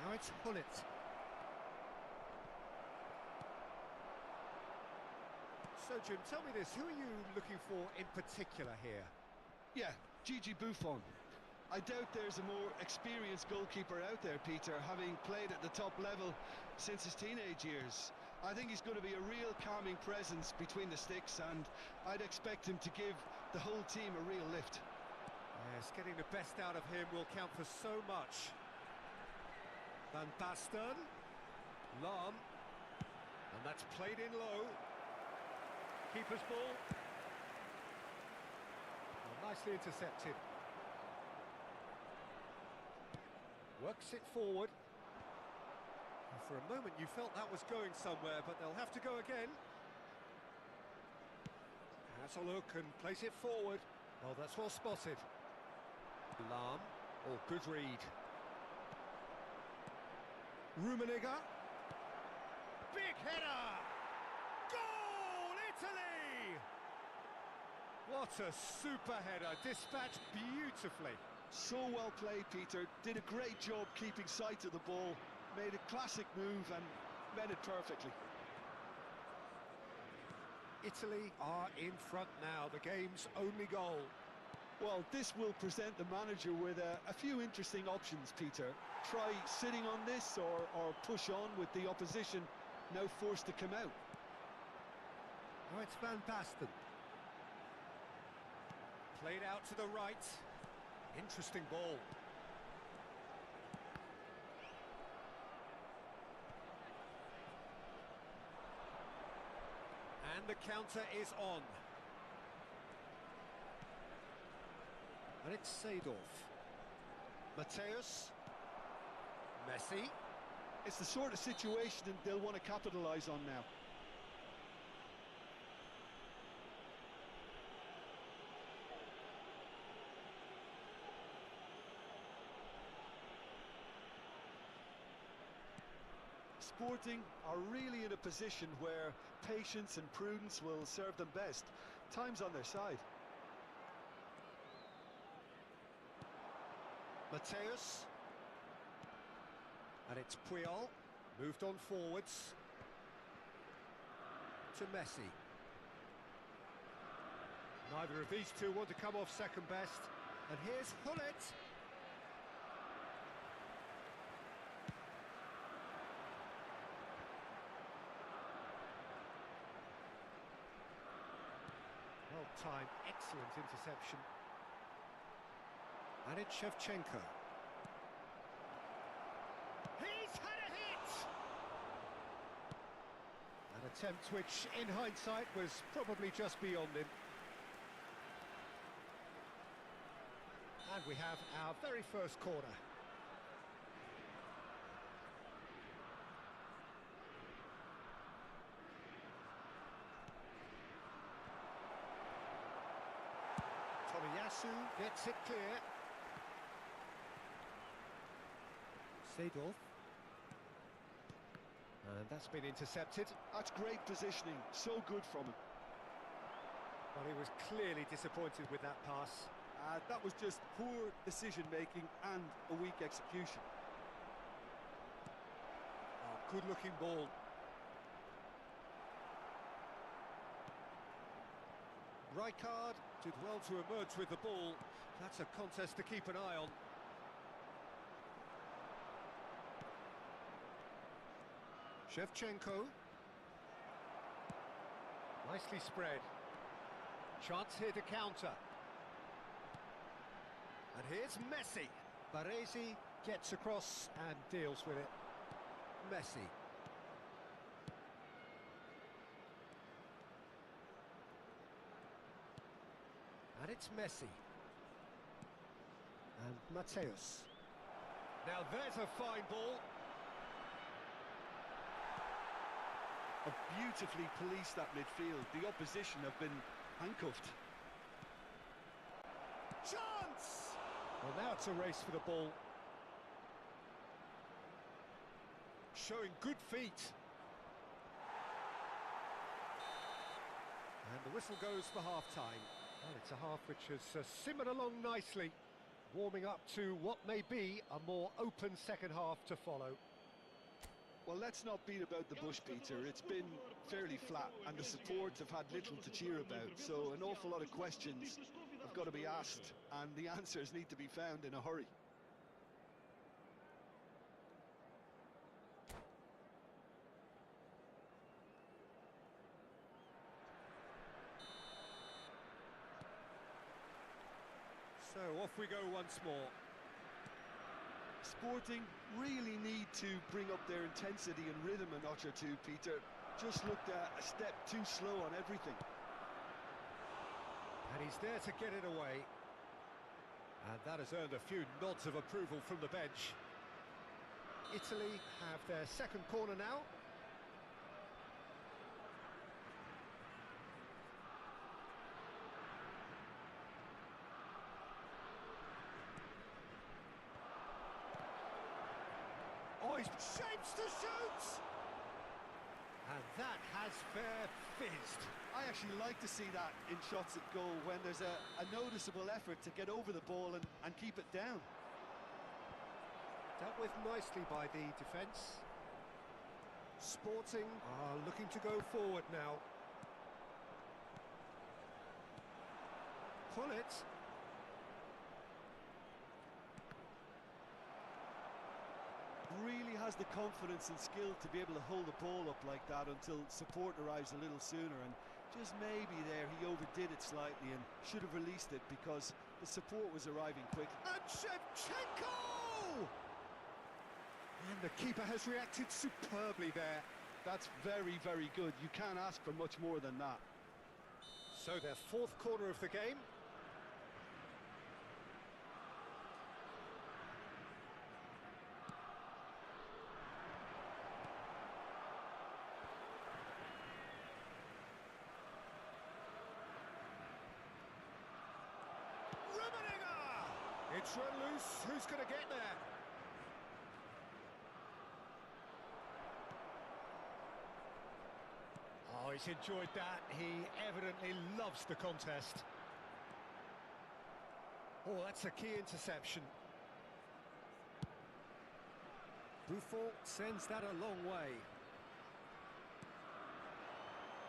Now it's Bullet. So, Jim, tell me this, who are you looking for in particular here? Yeah, Gigi Buffon. I doubt there's a more experienced goalkeeper out there, Peter, having played at the top level since his teenage years. I think he's going to be a real calming presence between the sticks, and I'd expect him to give the whole team a real lift. Yes, getting the best out of him will count for so much. Van Basten, Lahm, and that's played in low. Keeper's ball. Well, nicely intercepted. Works it forward. And for a moment you felt that was going somewhere, but they'll have to go again. Has a look and place it forward. Oh, that's well spotted. Lahm. Oh, good read. Rummenigge. Big header! Goal, Italy! What a super header, dispatched beautifully. So well played, Peter. Did a great job keeping sight of the ball. Made a classic move and met it perfectly. Italy are in front now, the game's only goal. Well, this will present the manager with a few interesting options, Peter. Try sitting on this or push on with the opposition now forced to come out. Oh, it's Van Basten. Played out to the right. Interesting ball. And the counter is on. And it's Seedorf. Matthäus. Messi. It's the sort of situation that they'll want to capitalise on now. Sporting are really in a position where patience and prudence will serve them best. Time's on their side. Matthäus. And it's Puyol. Moved on forwards. To Messi. Neither of these two want to come off second best. And here's Hullet. Well-timed, excellent interception. And it's Shevchenko. He's had a hit! An attempt which, in hindsight, was probably just beyond him. And we have our very first corner. Tomiyasu gets it clear. Seedorf. And that's been intercepted. That's great positioning, so good from him. Well, he was clearly disappointed with that pass. That was just poor decision-making and a weak execution. Oh, good-looking ball. Rijkaard did well to emerge with the ball. That's a contest to keep an eye on. Shevchenko. Nicely spread. Chance here to counter. And here's Messi. Baresi gets across and deals with it. Messi. And it's Messi. And Mateus. Now there's a fine ball. Have beautifully policed that midfield. The opposition have been handcuffed. Chance! Well, now it's a race for the ball. Showing good feet. And the whistle goes for half-time. Well, it's a half which has simmered along nicely, warming up to what may be a more open second half to follow. Well, let's not beat about the bush, Peter. It's been fairly flat, and the supports have had little to cheer about, so an awful lot of questions have got to be asked, and the answers need to be found in a hurry. So off we go once more. Sporting really need to bring up their intensity and rhythm a notch or two, Peter. Just looked a step too slow on everything. And he's there to get it away. And that has earned a few nods of approval from the bench. Italy have their second corner now. Oh, he's shapes to shoot! And that has fair fizzed. I actually like to see that in shots at goal when there's a noticeable effort to get over the ball and keep it down. Dealt with nicely by the defence. Sporting are looking to go forward now. Pull it. Really has the confidence and skill to be able to hold the ball up like that until support arrives a little sooner, and just maybe there he overdid it slightly and should have released it because the support was arriving quick. And Shevchenko! And the keeper has reacted superbly there. That's very, very good. You can't ask for much more than that. So their fourth corner of the game. It's run loose. Who's going to get there? Oh, he's enjoyed that. He evidently loves the contest. Oh, that's a key interception. Buffon sends that a long way.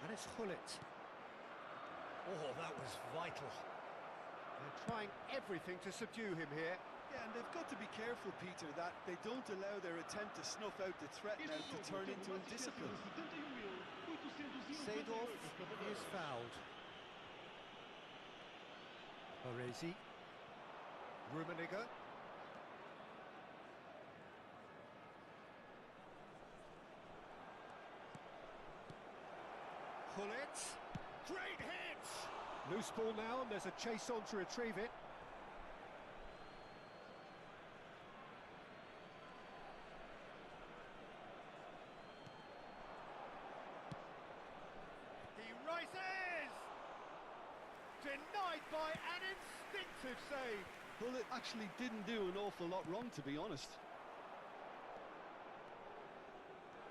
And it's Gullit. Oh, that was vital. They're trying everything to subdue him here. Yeah, and they've got to be careful, Peter, that they don't allow their attempt to snuff out the threat now to turn into indiscipline. Seedorf is fouled. Baresi. Rummenigge. Gullit. Great hit! Loose ball now, and there's a chase on to retrieve it. He rises! Denied by an instinctive save. Gullit actually didn't do an awful lot wrong, to be honest.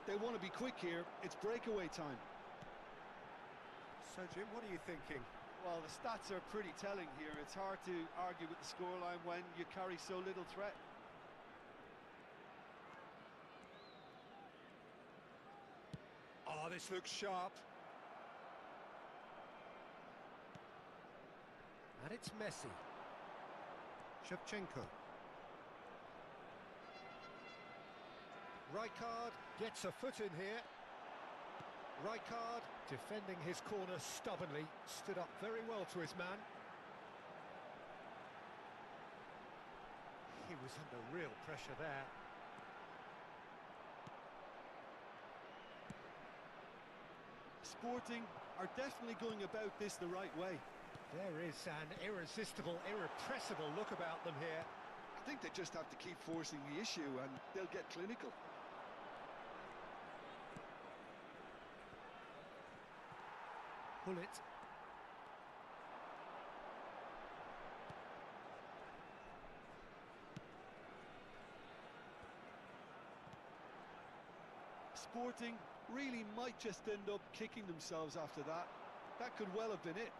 They want to be quick here. It's breakaway time. So, Jim, what are you thinking? Well, the stats are pretty telling here. It's hard to argue with the scoreline when you carry so little threat. Oh, this looks sharp. And it's Messi. Shevchenko. Rijkaard gets a foot in here. Rijkaard defending his corner stubbornly, stood up very well to his man. He was under real pressure there. Sporting are definitely going about this the right way. There is an irresistible, irrepressible look about them here. I think they just have to keep forcing the issue and they'll get clinical. Gullit. Sporting really might just end up kicking themselves after that. That could well have been it.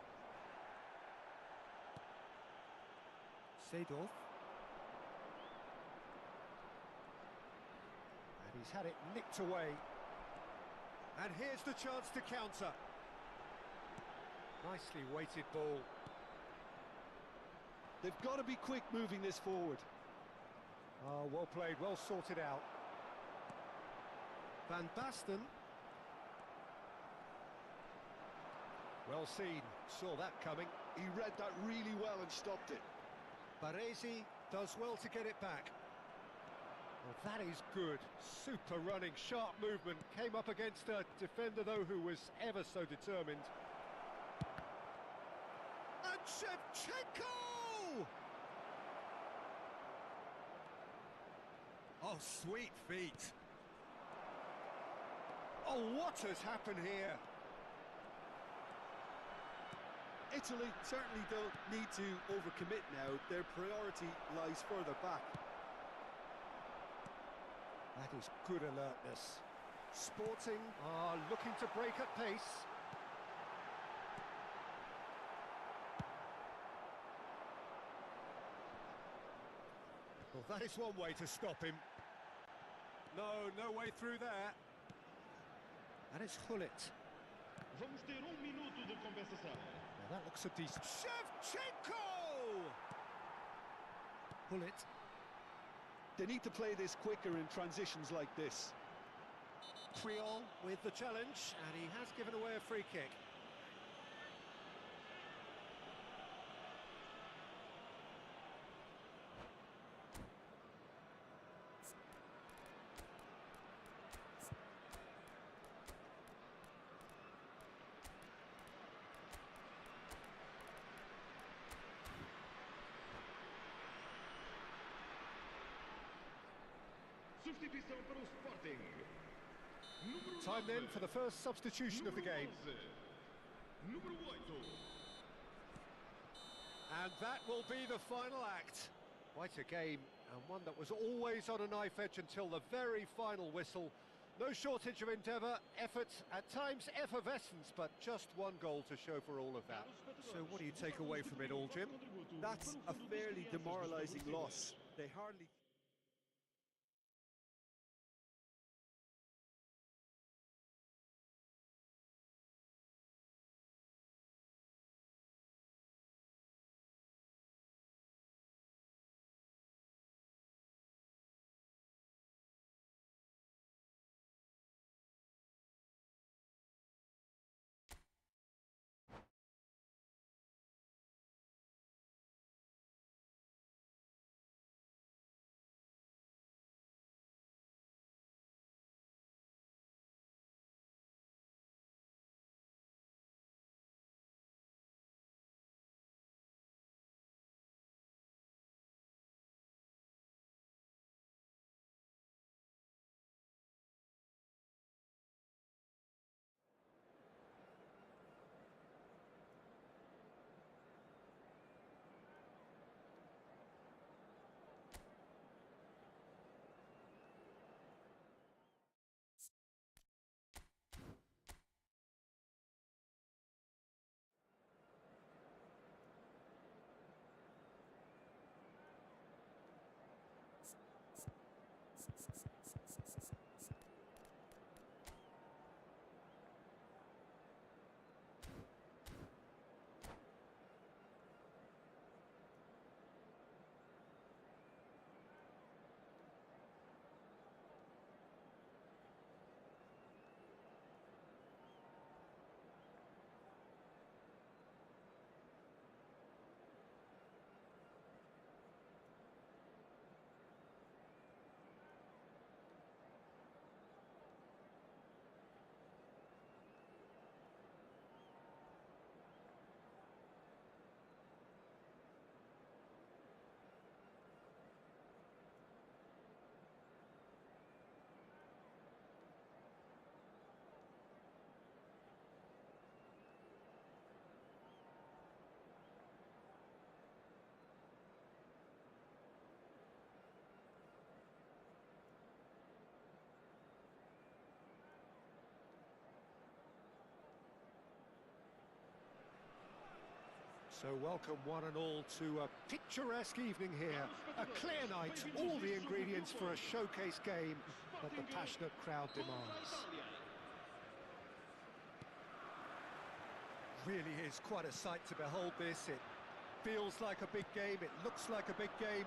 Seedorf. And he's had it nicked away. And here's the chance to counter. Nicely weighted ball. They've got to be quick moving this forward. Oh, well played, well sorted out. Van Basten. Well seen, saw that coming. He read that really well and stopped it. Baresi does well to get it back. Well, that is good. Super running, sharp movement. Came up against a defender, though, who was ever so determined. And Shevchenko! Oh, sweet feet. Oh, what has happened here? Italy certainly don't need to overcommit now. Their priority lies further back. That is good alertness. Sporting are looking to break at pace. Well, that is one way to stop him. No way through there. And it's Gullit. Vamos ter minuto de compensação. Now that looks a decent... Shevchenko! Gullit. They need to play this quicker in transitions like this. Puyol with the challenge, and he has given away a free kick. Substituição para o Sporting. Time then for the first substitution of the game. Número 8. And that will be the final act. Quite a game, and one that was always on a knife edge until the very final whistle. No shortage of endeavour, effort, at times effervescence, but just one goal to show for all of that. So what do you take away from it all, Jim? That's a fairly demoralising loss. They hardly... So welcome one and all to a picturesque evening here. A clear night, all the ingredients for a showcase game that the passionate crowd demands. Really is quite a sight to behold this. It feels like a big game, it looks like a big game.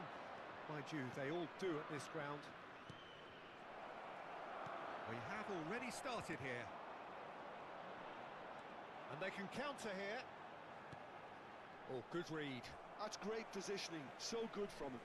Mind you, they all do at this ground. We have already started here. And they can counter here. Oh, good read. That's great positioning, so good from him.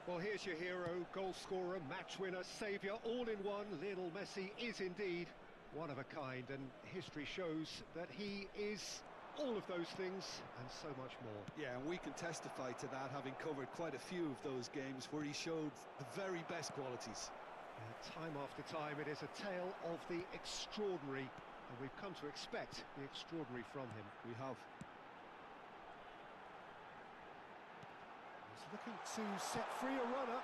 Well, here's your hero, goal scorer, match winner, saviour, all in one. Lionel Messi is indeed one of a kind, and history shows that he is all of those things and so much more. Yeah, and we can testify to that, having covered quite a few of those games where he showed the very best qualities. Time after time, it is a tale of the extraordinary, and we've come to expect the extraordinary from him. We have. He's looking to set free a runner,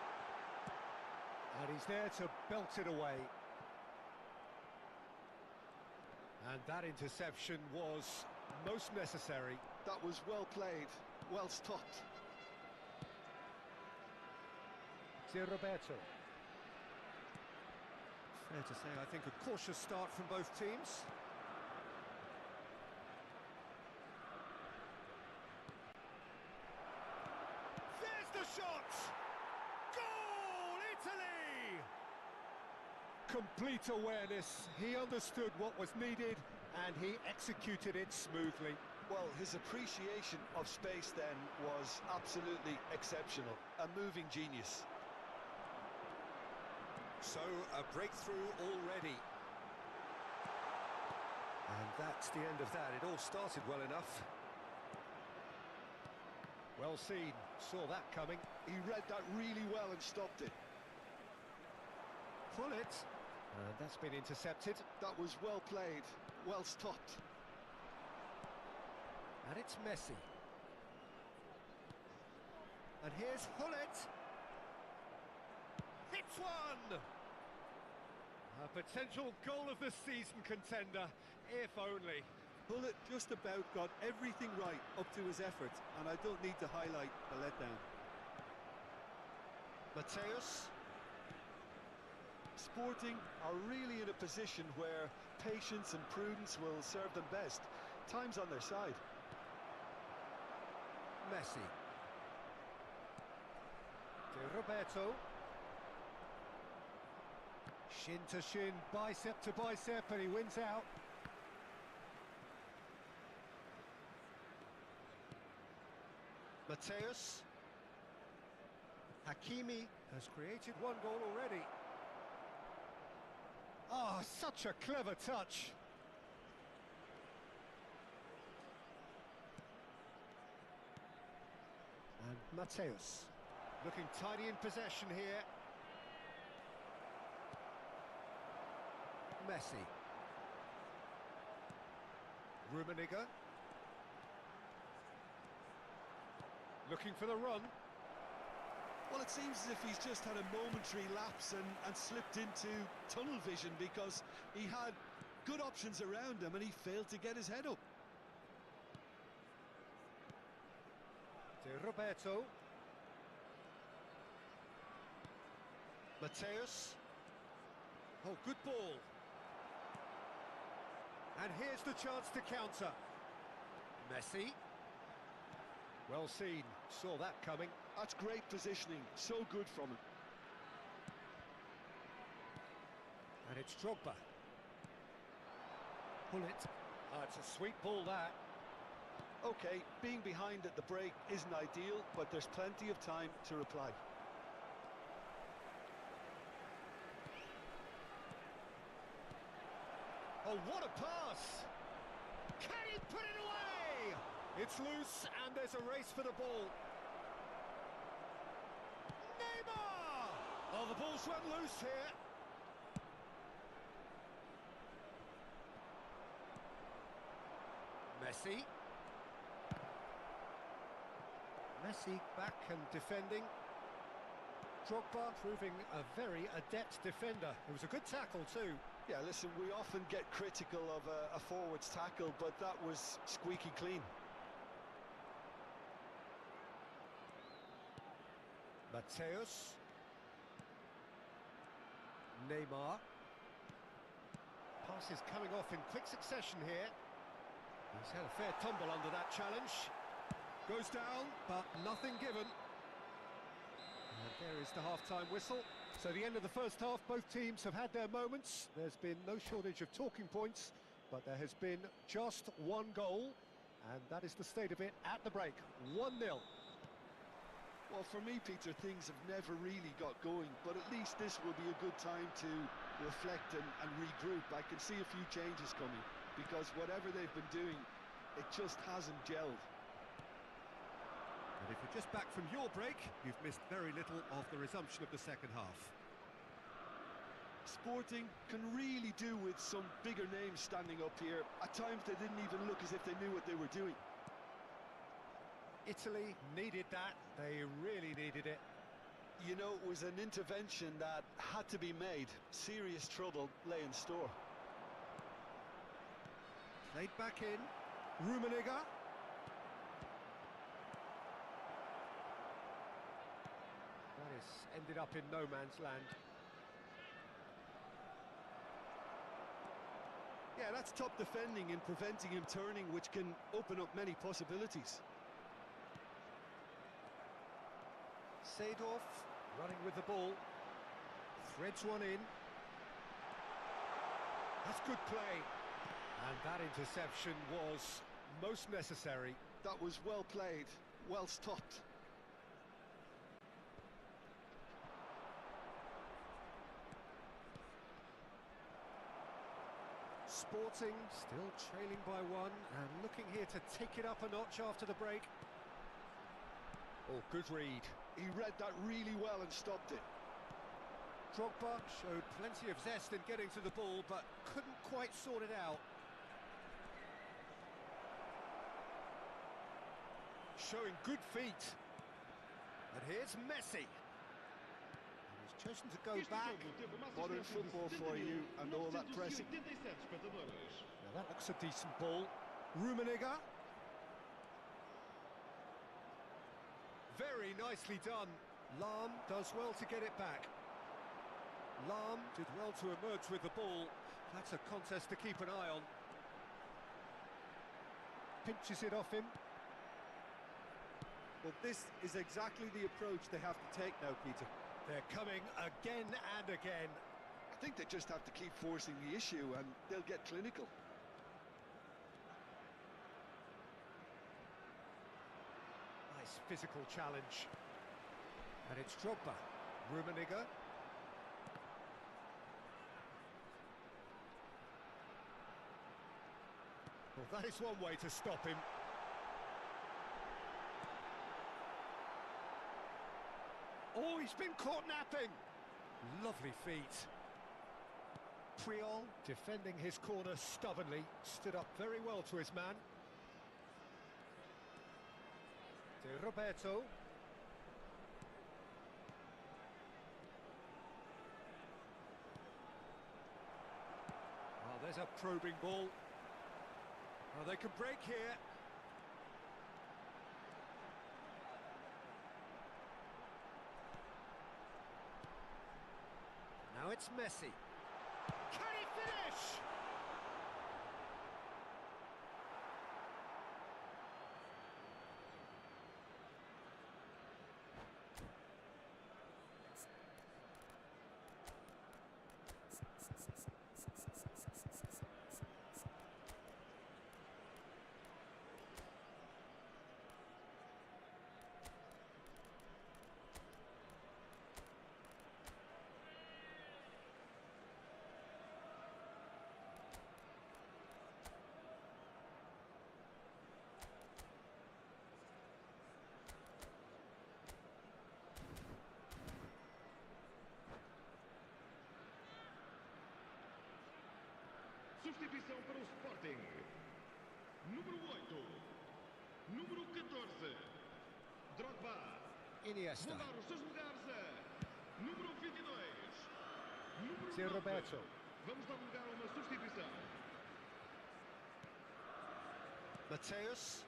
and he's there to belt it away. And that interception was most necessary. That was well played, well stopped. Roberto. Fair to say, I think, a cautious start from both teams. There's the shot! Goal, Italy! Complete awareness. He understood what was needed and he executed it smoothly. Well, his appreciation of space then was absolutely exceptional. A moving genius. So, a breakthrough already. And that's the end of that. It all started well enough. Well seen. Saw that coming. He read that really well and stopped it. Pull it. That's been intercepted. That was well played, well stopped. And it's Messi. And here's Hullet. Hits one! A potential goal of the season contender, if only. Hullet just about got everything right up to his effort, and I don't need to highlight the letdown. Mateus. Sporting are really in a position where patience and prudence will serve them best. Time's on their side. Messi. Roberto. Shin to shin, bicep to bicep, and he wins out. Mateus. Hakimi has created one goal already. Ah, such a clever touch. And Mateus looking tidy in possession here. Messi. Rummenigge. Looking for the run. Well, it seems as if he's just had a momentary lapse and slipped into tunnel vision, because he had good options around him and he failed to get his head up. Roberto. Mateus. Oh, good ball. And here's the chance to counter. Messi. Well seen, saw that coming. That's great positioning, so good from him. And it's Drogba. Pull it. Oh, it's a sweet ball, that. Okay, being behind at the break isn't ideal, but there's plenty of time to reply. Oh, what a pass! Can he put it away? It's loose, and there's a race for the ball. Neymar! Oh, the ball's run loose here. Messi. Messi back and defending. Drogba proving a very adept defender. It was a good tackle too. Yeah, listen, we often get critical of a forward's tackle, but that was squeaky clean. Mateus. Neymar. Passes coming off in quick succession here. He's had a fair tumble under that challenge. Goes down, but nothing given. And there is the half-time whistle. So the end of the first half, both teams have had their moments. There's been no shortage of talking points, but there has been just one goal, and that is the state of it at the break. 1-0. Well, for me, Peter, things have never really got going, but at least this will be a good time to reflect and regroup. I can see a few changes coming, because whatever they've been doing, it just hasn't gelled. And if you're just back from your break, you've missed very little of the resumption of the second half. Sporting can really do with some bigger names standing up here. At times they didn't even look as if they knew what they were doing. Italy needed that, they really needed it. You know, it was an intervention that had to be made. Serious trouble lay in store. Played back in. Rummenigge. That has ended up in no man's land. Yeah, that's top defending and preventing him turning, which can open up many possibilities. Seedorf running with the ball. Threads one in. That's good play. And that interception was most necessary. That was well played, well stopped. Sporting still trailing by one and looking here to take it up a notch after the break. Oh, good read. He read that really well and stopped it. Drogba showed plenty of zest in getting to the ball, but couldn't quite sort it out. Showing good feet. And here's Messi. He's chosen to go back. Modern football for you and all that pressing. Now that looks a decent ball. Rummenigge. Very nicely done. Lahm does well to get it back. Lahm did well to emerge with the ball. That's a contest to keep an eye on. Pinches it off him. Well, this is exactly the approach they have to take now, Peter. They're coming again and again. I think they just have to keep forcing the issue and they'll get clinical. Nice physical challenge. And it's Drogba. Rummenigge. Well, that is one way to stop him. Oh, he's been caught napping. Lovely feet. Puyol defending his corner stubbornly, stood up very well to his man. De Roberto. Oh, there's a probing ball. Oh, they can break here. Now it's Messi. Can he finish? Substituição para o Sporting. Número 8. Número 14. Drogba. Iniesta. Vão dar os seus lugares a número 22. Número Sir 9. Roberto. Vamos dar lugar a uma substituição. Mateus.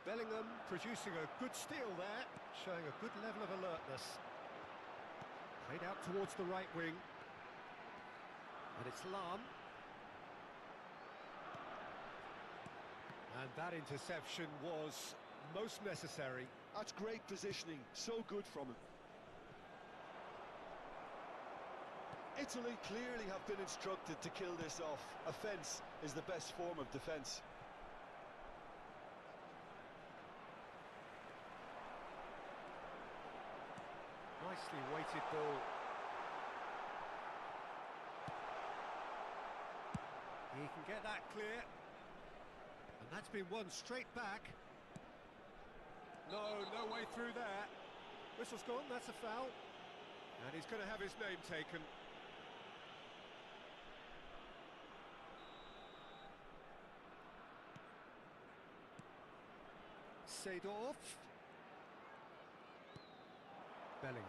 Bellingham producing a good steal there, showing a good level of alertness. Played out towards the right wing. And it's Lahm. And that interception was most necessary. That's great positioning, so good from him. Italy clearly have been instructed to kill this off. Offence is the best form of defence. Nicely weighted ball. He can get that clear. And that's been won straight back. No way through there. Whistle's gone, that's a foul. And he's going to have his name taken. Seedorf. Bellingham.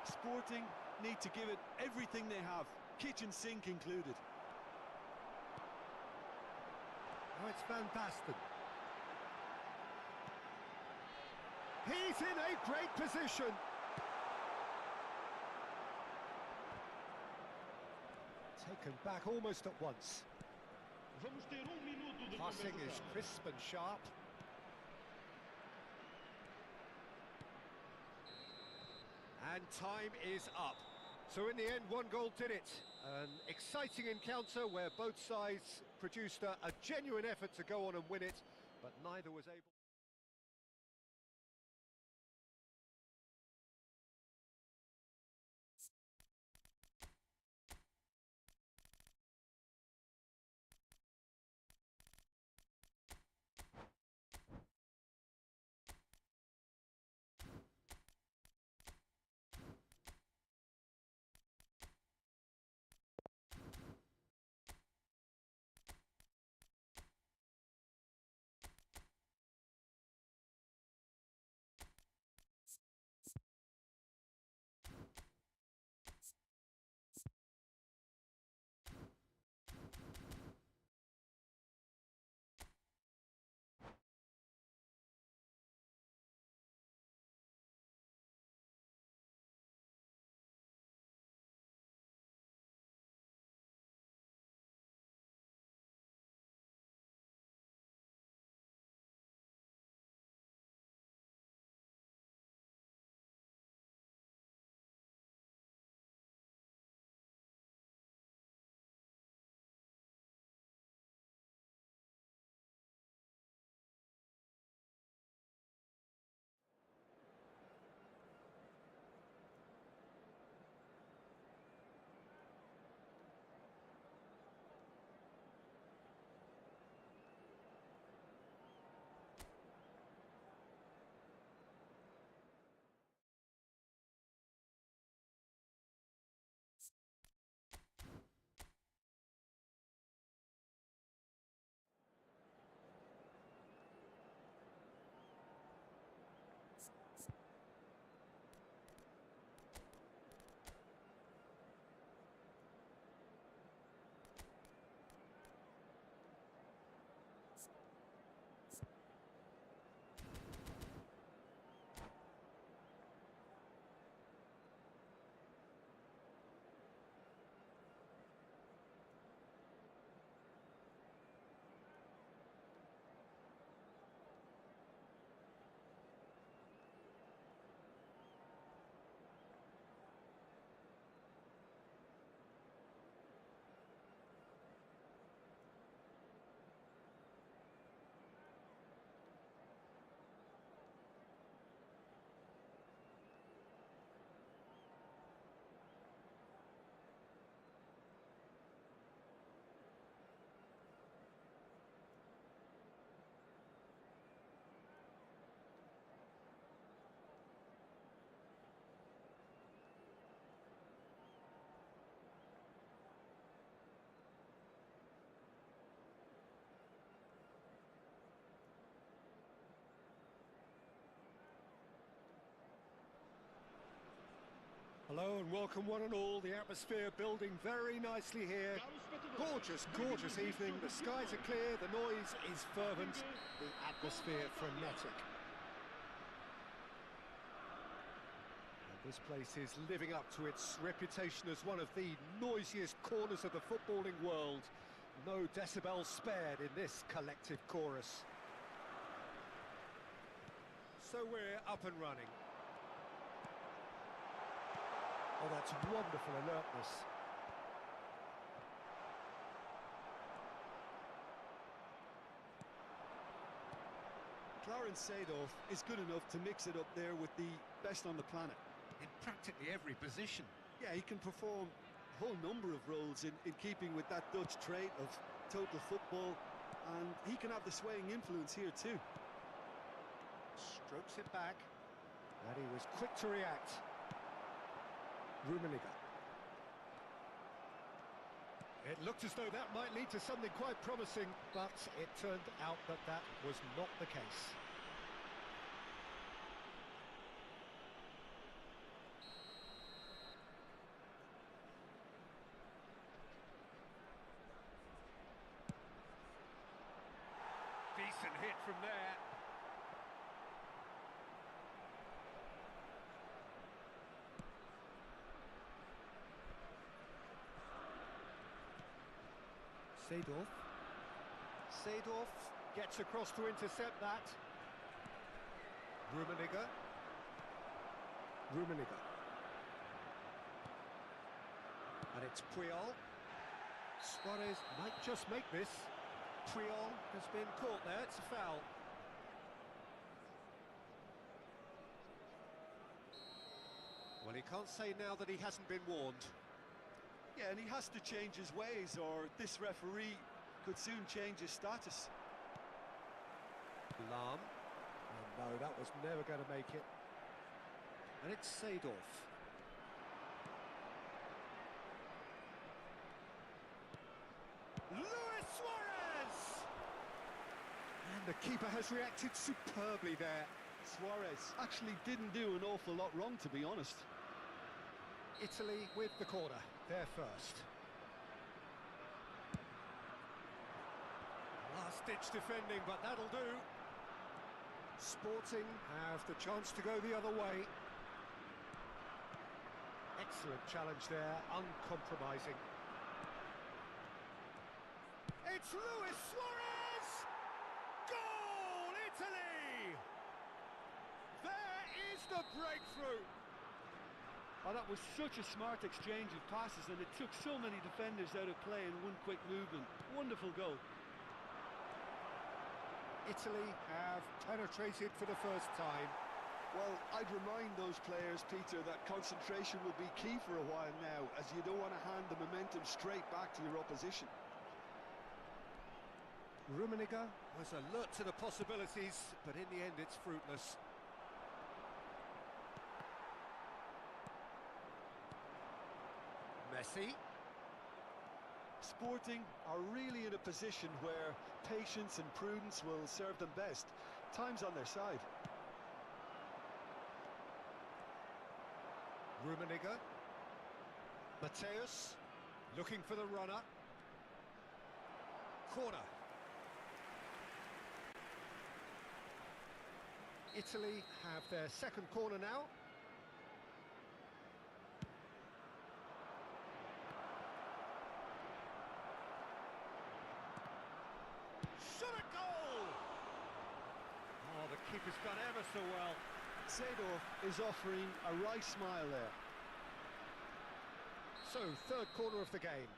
Sporting need to give it everything they have, kitchen sink included. Now it's Van Basten. He's in a great position. Taken back almost at once. Vamos ter minuto de Passing is compensação. crisp and sharp. And time is up. So in the end, one goal did it. An exciting encounter where both sides produced a genuine effort to go on and win it, but neither was able. Hello and welcome one and all. The atmosphere building very nicely here. Gorgeous, gorgeous evening. The skies are clear, the noise is fervent, the atmosphere frenetic. And this place is living up to its reputation as one of the noisiest corners of the footballing world. No decibels spared in this collective chorus. So we're up and running. Oh, that's wonderful alertness. Clarence Seedorf is good enough to mix it up there with the best on the planet. In practically every position. Yeah, he can perform a whole number of roles in keeping with that Dutch trait of total football, and he can have the swaying influence here too. Strokes it back, and he was quick to react. Rummenigge. It looked as though that might lead to something quite promising, but it turned out that that was not the case. Decent hit from there. Seedorf gets across to intercept that. Rummenigge. And it's Puyol. Suarez might just make this. Puyol has been caught there, it's a foul. Well, he can't say now that he hasn't been warned. Yeah, and he has to change his ways, or this referee could soon change his status. Lahm. Oh, no, that was never going to make it. And it's Seedorf. Luis Suarez! And the keeper has reacted superbly there. Suarez actually didn't do an awful lot wrong, to be honest. Italy with the corner, they're first. Last-ditch defending, but that'll do. Sporting have the chance to go the other way. Excellent challenge there, uncompromising. It's Luis Suarez! Goal, Italy! There is the breakthrough! Oh, that was such a smart exchange of passes, and it took so many defenders out of play in one quick movement. Wonderful goal. Italy have penetrated for the first time. Well, I'd remind those players, Peter, that concentration will be key for a while now, as you don't want to hand the momentum straight back to your opposition. Rummenigge was alert to the possibilities, but in the end it's fruitless. Messi. Sporting are really in a position where patience and prudence will serve them best. Time's on their side. Rummenigge. Matthäus looking for the runner. Corner. Italy have their second corner now. Shot a goal! Oh, the keeper's done ever so well. Seedorf is offering a right smile there. So, third corner of the game.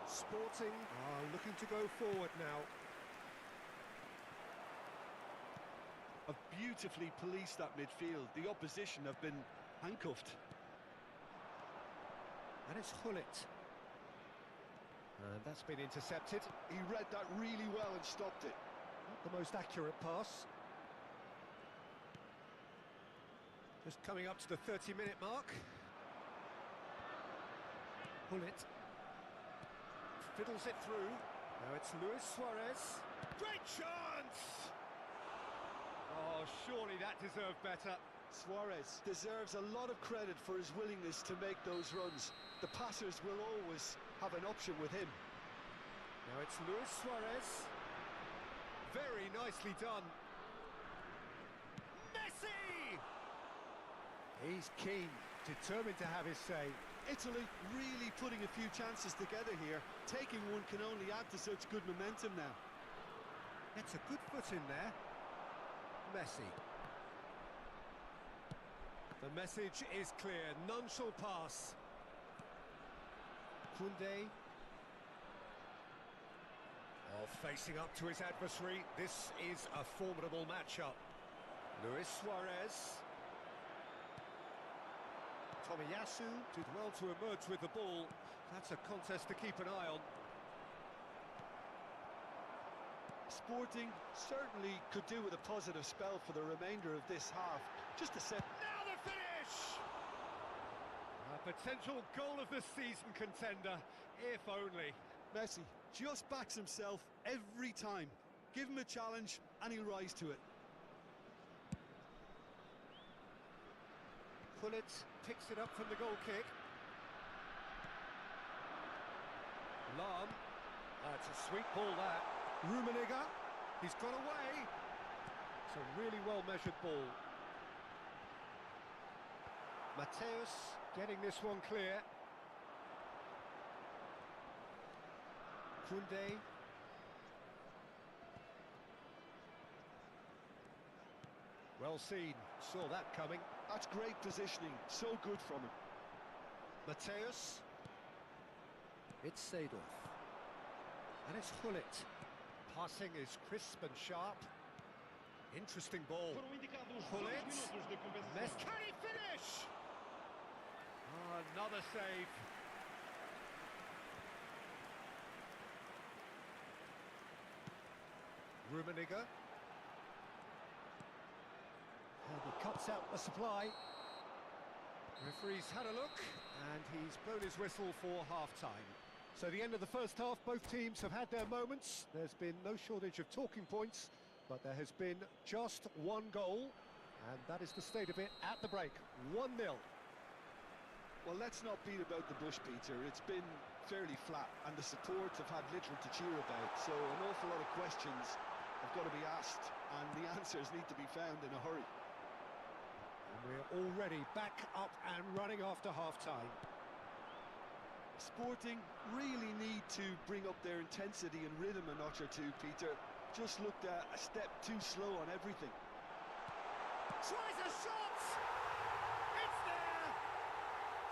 Sporting are looking to go forward now. Have beautifully policed that midfield. The opposition have been handcuffed. And it's Gullit. And that's been intercepted. He read that really well and stopped it. Not the most accurate pass. Just coming up to the 30-minute mark. Gullit fiddles it through. Now it's Luis Suarez. Great chance! Oh, surely that deserved better. Suarez deserves a lot of credit for his willingness to make those runs. The passers will always have an option with him. Now it's Luis Suarez. Very nicely done. Messi! He's keen, determined to have his say. Italy really putting a few chances together here. Taking one can only add to such good momentum now. Gets a good foot in there. Messi. The message is clear, none shall pass. Koundé. Oh, facing up to his adversary, this is a formidable matchup. Luis Suarez. Tomiyasu did well to emerge with the ball. That's a contest to keep an eye on. Sporting certainly could do with a positive spell for the remainder of this half. Just a set. Now the finish! A potential goal of the season contender, if only. Messi just backs himself every time. Give him a challenge and he'll rise to it. Pullet picks it up from the goal kick. Lahm. That's a sweet ball, that. Rummenigge. He's got away. It's a really well-measured ball. Mateus getting this one clear. Koundé. Well seen, saw that coming. That's great positioning, so good from him. Mateus. It's Seedorf. And it's Gullit. Passing is crisp and sharp. Interesting ball. Gullit. Messi. Can he finish? Oh, another save. Rummenigge. And he cuts out the supply. Referee's had a look, and he's blown his whistle for half-time. So the end of the first half, both teams have had their moments. There's been no shortage of talking points, but there has been just one goal, and that is the state of it at the break, 1-0. Well, let's not beat about the bush, Peter. It's been fairly flat, and the supports have had little to cheer about, so an awful lot of questions have got to be asked, and the answers need to be found in a hurry. And we're already back up and running after half-time. Sporting really need to bring up their intensity and rhythm a notch or two, Peter. Just looked a step too slow on everything. Tries a shot! It's there!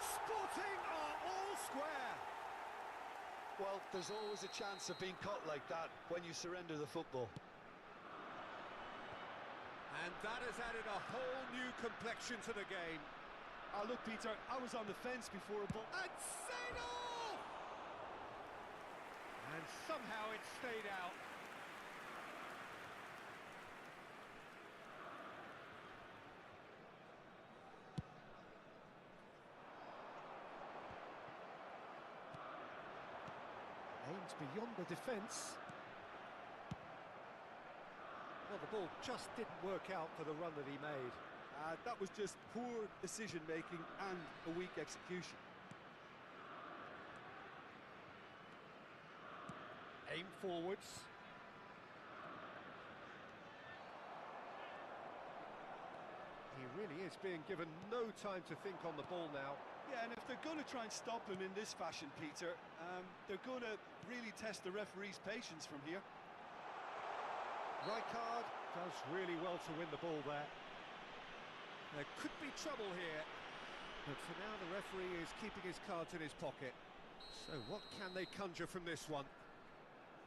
Sporting are all square! Well, there's always a chance of being caught like that when you surrender the football. And that has added a whole new complexion to the game. Oh, look, Peter, I was on the fence before a ball. And Seedorf! And somehow it stayed out. Aims beyond the defence. Well, the ball just didn't work out for the run that he made. That was just poor decision-making and a weak execution. Aim forwards. He really is being given no time to think on the ball now. Yeah, and if they're going to try and stop him in this fashion, Peter, they're going to really test the referee's patience from here. Rijkaard does really well to win the ball there. There could be trouble here, but for now the referee is keeping his cards in his pocket. So what can they conjure from this one?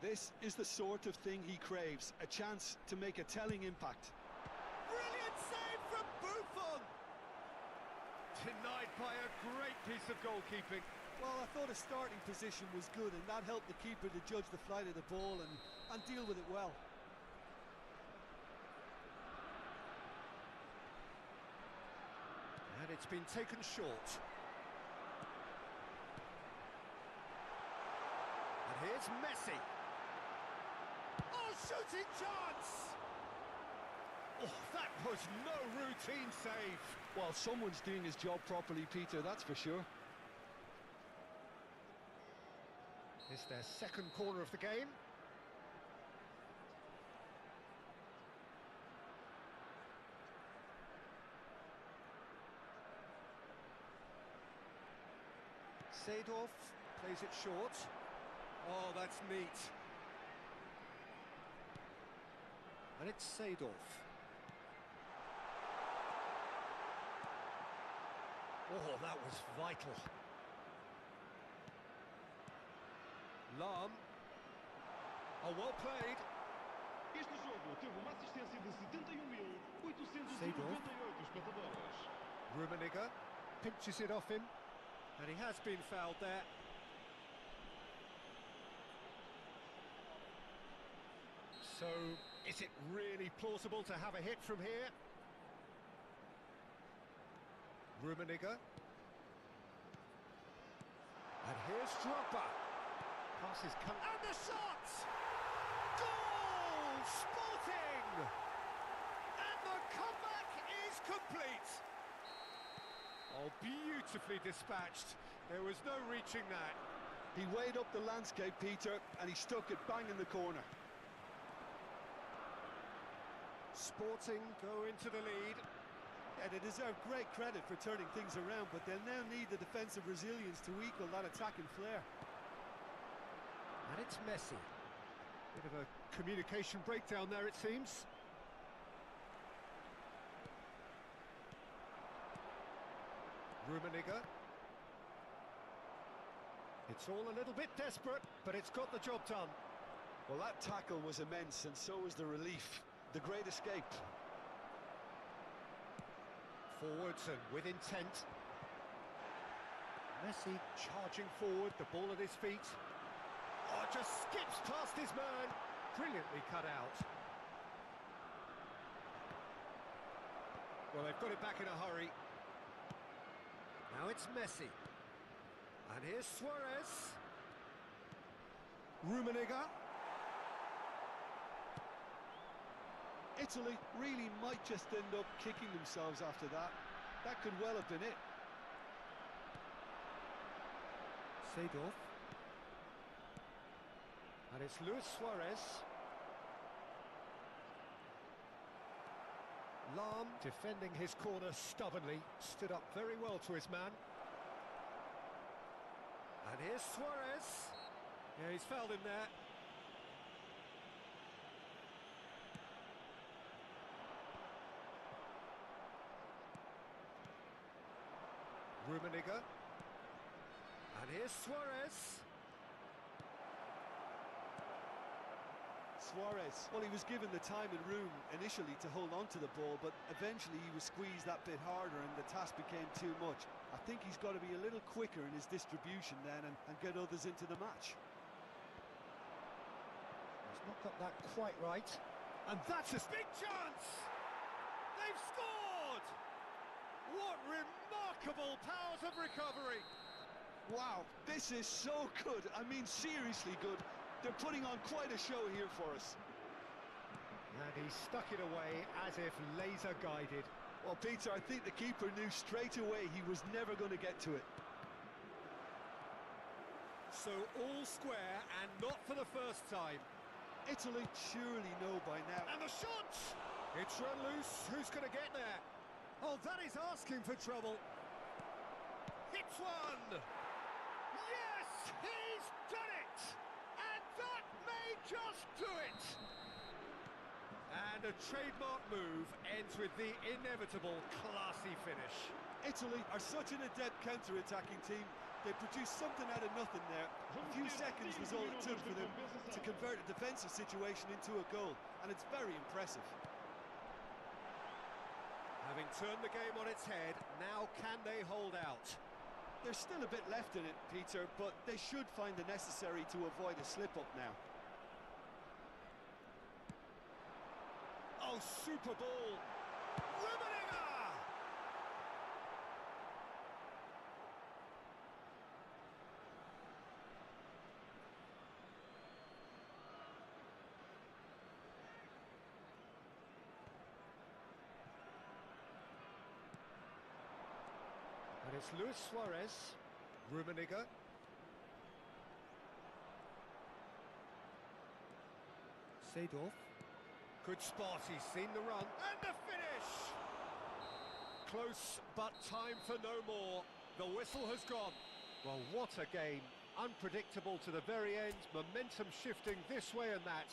This is the sort of thing he craves, a chance to make a telling impact. Brilliant save from Buffon! Denied by a great piece of goalkeeping. Well, I thought his starting position was good, and that helped the keeper to judge the flight of the ball and deal with it well. And it's been taken short. And here's Messi. Shooting chance! Oh, that was no routine save. Well, someone's doing his job properly, Peter, that's for sure. It's their second corner of the game. Seedorf plays it short. Oh, that's neat. And it's Seedorf. Oh, that was vital. Lahm. Oh, well played. Este jogo teve uma assistência de 71.898 espectadores. Rummenigge pinches it off him, and he has been fouled there. So, is it really plausible to have a hit from here? Rummenigge. And here's Drogba. Passes come... And the shot! Goal! Sporting! And the comeback is complete. Oh, beautifully dispatched. There was no reaching that. He weighed up the landscape, Peter, and he stuck it bang in the corner. Sporting go into the lead. Yeah, they deserve great credit for turning things around, but they'll now need the defensive resilience to equal that attacking flair. And it's Messi. Bit of a communication breakdown there, it seems. Rummenigge. It's all a little bit desperate, but it's got the job done. Well, that tackle was immense, and so was the relief. The great escape. Forwards and with intent. Messi charging forward, the ball at his feet. Oh, just skips past his man. Brilliantly cut out. Well, they've got it back in a hurry. Now it's Messi. And here's Suarez. Rummenigge. Italy really might just end up kicking themselves after that. That could well have been it. Seedorf. And it's Luis Suarez. Lahm defending his corner stubbornly, stood up very well to his man. And here's Suarez. Yeah, he's fouled him there. Rummenigge. And here's Suarez. Suarez, well, he was given the time and room initially to hold on to the ball, but eventually he was squeezed that bit harder and the task became too much. I think he's got to be a little quicker in his distribution then and get others into the match. He's not got that quite right. And that's a big chance! They've scored! What remarkable powers of recovery! Wow, this is so good. I mean, seriously good. They're putting on quite a show here for us. And he stuck it away as if laser guided. Well, Peter, I think the keeper knew straight away he was never going to get to it. So all square and not for the first time. Italy surely know by now. And the shot! It's run loose. Who's going to get there? Oh, that is asking for trouble. Hits one! Yes, he's done it! And that may just do it! And a trademark move ends with the inevitable classy finish. Italy are such an adept counter-attacking team. They produced something out of nothing there. A few seconds was all it took for them to convert a defensive situation into a goal, and it's very impressive. Having turned the game on its head, now can they hold out? There's still a bit left in it, Peter, but they should find the necessary to avoid a slip-up now. Oh, super ball! Rummenigge! There's Luis Suarez, Rummenigge. Seedorf. Good spot, he's seen the run. And the finish! Close, but time for no more. The whistle has gone. Well, what a game. Unpredictable to the very end. Momentum shifting this way and that.